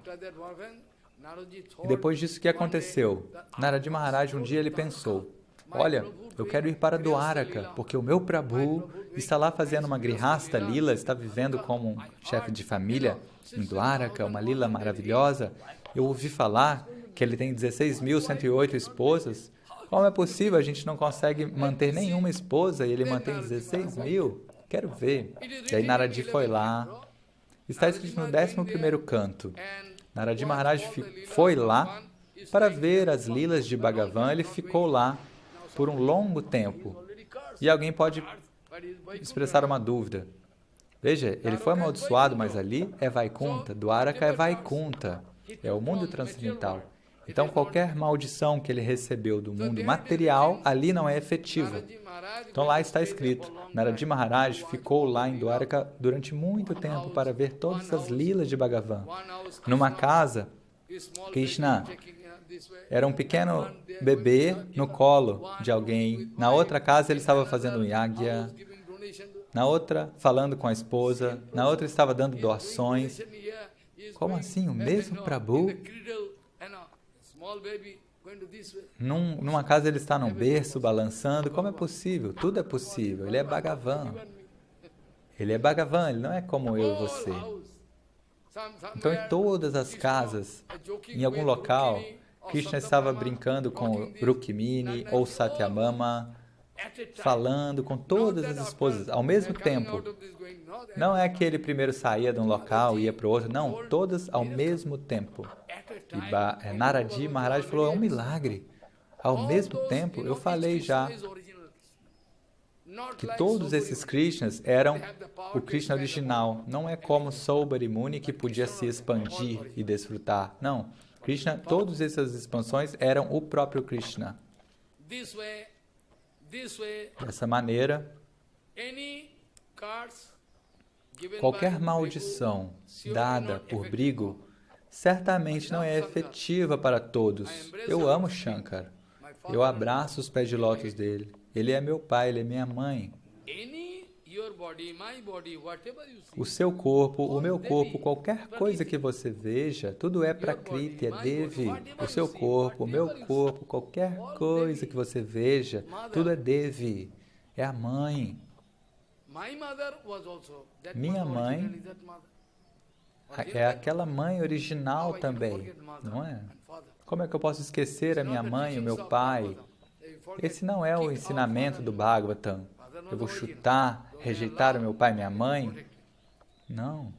E depois disso, o que aconteceu? Naradi Maharaj, um dia ele pensou, olha, eu quero ir para Dwaraka, porque o meu Prabhu está lá fazendo uma grihasta lila, está vivendo como um chefe de família em Dwaraka, uma lila maravilhosa. Eu ouvi falar que ele tem 16.108 esposas. Como é possível? A gente não consegue manter nenhuma esposa e ele mantém 16 mil? Quero ver. E aí Naradi foi lá. Está escrito no 11º canto. Naradi Maharaj foi lá para ver as lilas de Bhagavan. Ele ficou lá por um longo tempo. E alguém pode expressar uma dúvida. Veja, ele foi amaldiçoado, mas ali é Vaikunta. Dwaraka é Vaikunta. É o mundo transcendental. Então, qualquer maldição que ele recebeu do mundo material, ali não é efetiva. Então, lá está escrito, Naradi Maharaj ficou lá em Dwaraka durante muito tempo para ver todas as lilas de Bhagavan. Numa casa, Krishna era um pequeno bebê no colo de alguém. Na outra casa, ele estava fazendo um yagya. Na outra, falando com a esposa. Na outra, estava dando doações. Como assim? O mesmo Prabhu? Numa casa ele está num berço, balançando. Como é possível? Tudo é possível. Ele é Bhagavan. Ele é Bhagavan, ele não é como eu e você. Então, em todas as casas, em algum local, Krishna estava brincando com Rukmini ou Satyabhama, falando com todas as esposas ao mesmo tempo. Não é que ele primeiro saía de um local e ia para o outro, não, todas ao mesmo tempo. E Naradi Maharaj falou, é um milagre. Ao mesmo tempo, eu falei já que todos esses Krishnas eram o Krishna original. Não é como Saubhari Muni que podia se expandir e desfrutar. Não, Krishna, todas essas expansões eram o próprio Krishna. Dessa maneira, Qualquer maldição dada por Bhrigu certamente não é efetiva para todos. Eu amo Shankar. Eu abraço os pés de lótus dele. Ele é meu pai, ele é minha mãe. O seu corpo, o meu corpo, qualquer coisa que você veja, tudo é Prakriti, é Devi. O seu corpo, o meu corpo, qualquer coisa que você veja, tudo é Devi. É a mãe. Minha mãe é aquela mãe original também, não é? Como é que eu posso esquecer a minha mãe e o meu pai? Esse não é o ensinamento do Bhagavatam. Eu vou chutar, rejeitar o meu pai e minha mãe? Não.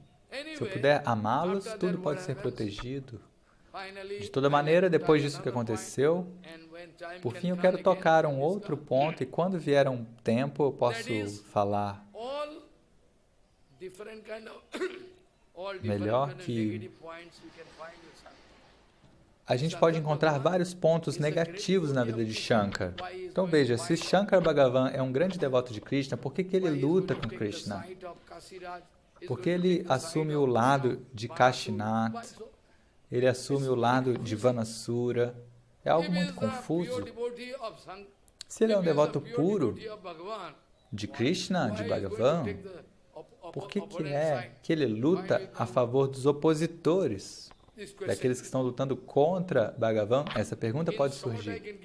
Se eu puder amá-los, tudo pode ser protegido. De toda maneira, depois disso que aconteceu, por fim eu quero tocar um outro ponto e quando vier um tempo eu posso falar melhor que a gente pode encontrar vários pontos negativos na vida de Shankar. Então veja, se Shankar Bhagavan é um grande devoto de Krishna, por que ele luta com Krishna? Porque ele assume o lado de Kashinath, ele assume o lado de Vanasura. É algo muito confuso. Se ele é um devoto puro de Krishna, de Bhagavan, por que é que ele luta a favor dos opositores? Daqueles que estão lutando contra Bhagavan? Essa pergunta pode surgir.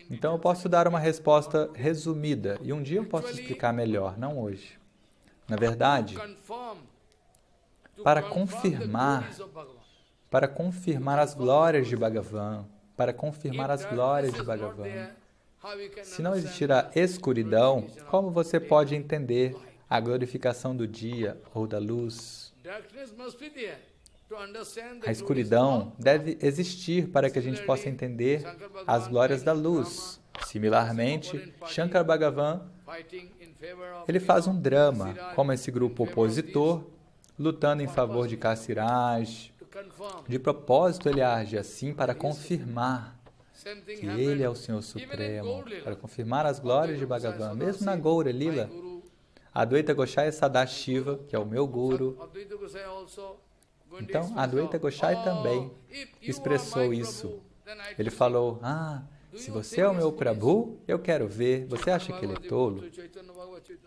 Então eu posso dar uma resposta resumida e um dia eu posso explicar melhor, não hoje. Na verdade, para confirmar as glórias de Bhagavan, se não existir a escuridão, como você pode entender a glorificação do dia ou da luz? A escuridão deve existir para que a gente possa entender as glórias da luz. Similarmente, Shankar Bhagavan, ele faz um drama, como esse grupo opositor, lutando em favor de Kasiraj. De propósito, ele age assim para confirmar que ele é o Senhor Supremo, para confirmar as glórias de Bhagavan. Mesmo na Gaura Lila, Advaita Gosai Sadashiva, que é o meu guru. Então, Advaita Gosai também expressou isso. Ele falou, se você é o meu Prabhu, eu quero ver. Você acha que ele é tolo?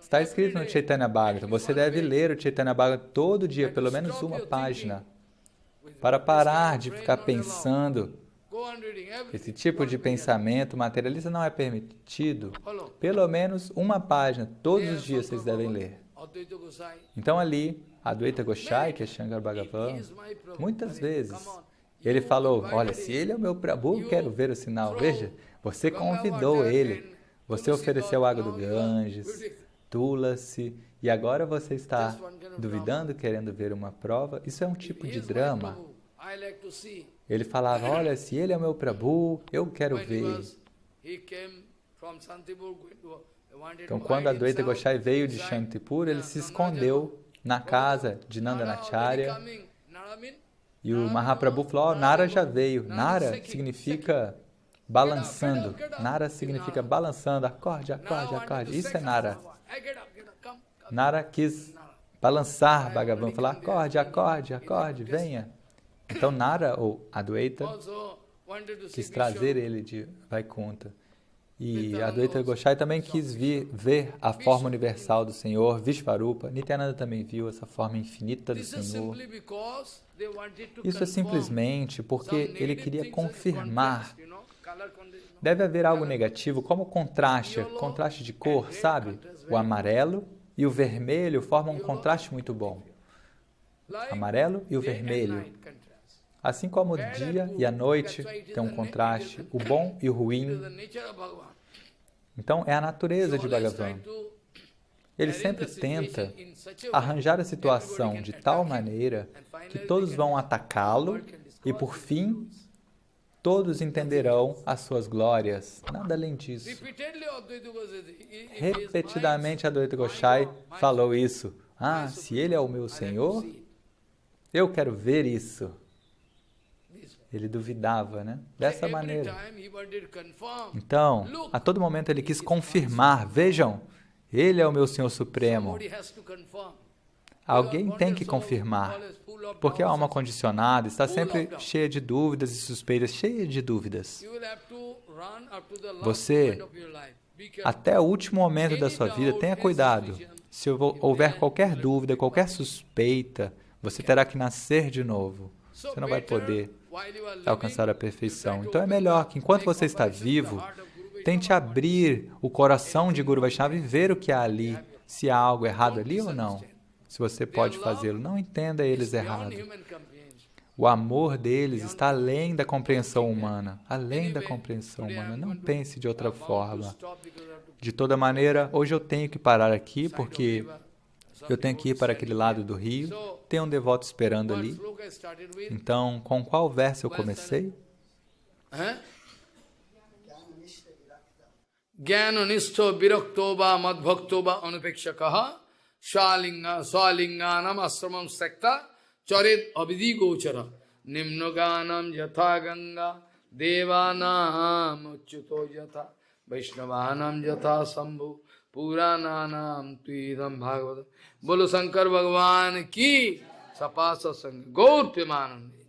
Está escrito no Chaitanya Bhagavata. Você deve ler o Chaitanya Bhagavata todo dia, pelo menos uma página, para parar de ficar pensando. Esse tipo de pensamento materialista não é permitido. Pelo menos uma página, todos os dias vocês devem ler. Então ali, Advaita Gosai, que é Shankar Bhagavan, muitas vezes, ele falou, olha, se ele é o meu Prabhu, eu quero ver o sinal. Veja, você convidou ele, você ofereceu água do Ganges, Tulasi, e agora você está duvidando, querendo ver uma prova. Isso é um tipo de drama. Ele falava, olha, se ele é o meu Prabhu, eu quero ver. Então, quando Advaita Gosai veio de Shantipur, ele se escondeu na casa de Nandanacharya. E o Mahaprabhu falou, Nara já veio. Nara significa balançando. Nara significa balançando. Acorde, acorde, acorde. Isso é Nara. Nara quis balançar Bhagavan, falar, acorde, acorde, acorde, venha. Então Nara, ou Advaita, quis trazer ele de Vaikuntha. E Advaita Gosai também quis ver a forma universal do Senhor, Vishvarupa. Nityananda também viu essa forma infinita do Senhor. Isso é simplesmente porque ele queria confirmar. Deve haver algo negativo, como contraste de cor, sabe? O amarelo e o vermelho formam um contraste muito bom. Amarelo e o vermelho. Assim como o dia e a noite têm um contraste, o bom e o ruim. Então, é a natureza de Bhagavan. Ele sempre tenta arranjar a situação de tal maneira que todos vão atacá-lo e, por fim, todos entenderão as suas glórias. Nada além disso. Repetidamente, Advaita Gosai falou isso. Se ele é o meu Senhor, eu quero ver isso. Ele duvidava, né? Dessa maneira. Então, a todo momento ele quis confirmar. Vejam, Ele é o meu Senhor Supremo. Somebody has to confirm. Alguém tem que confirmar, porque a alma condicionada está sempre cheia de dúvidas e suspeitas, cheia de dúvidas. Você, até o último momento da sua vida, tenha cuidado. Se houver qualquer dúvida, qualquer suspeita, você terá que nascer de novo. Você não vai poder alcançar a perfeição. Então é melhor que, enquanto você está vivo, tente abrir o coração de Guru Vaishnava e ver o que há ali, se há algo errado ali ou não. Se você pode fazê-lo, não entenda eles errado. O amor deles está além da compreensão humana. Além da compreensão humana. Não pense de outra forma. De toda maneira, hoje eu tenho que parar aqui, porque eu tenho que ir para aquele lado do rio. Tem um devoto esperando ali. Então, com qual verso eu comecei? Jnananisto viraktoba madbhaktoba anupekshakaha swalinganam asramam sekta charit abhidi gochara nimnoganam yatha ganga devanam uchito yatha vaishnavanam yatha sambhu purananam tuidam bhagavata. Bolo Shankar Bhagavan ki sapasa sang gaur premanande.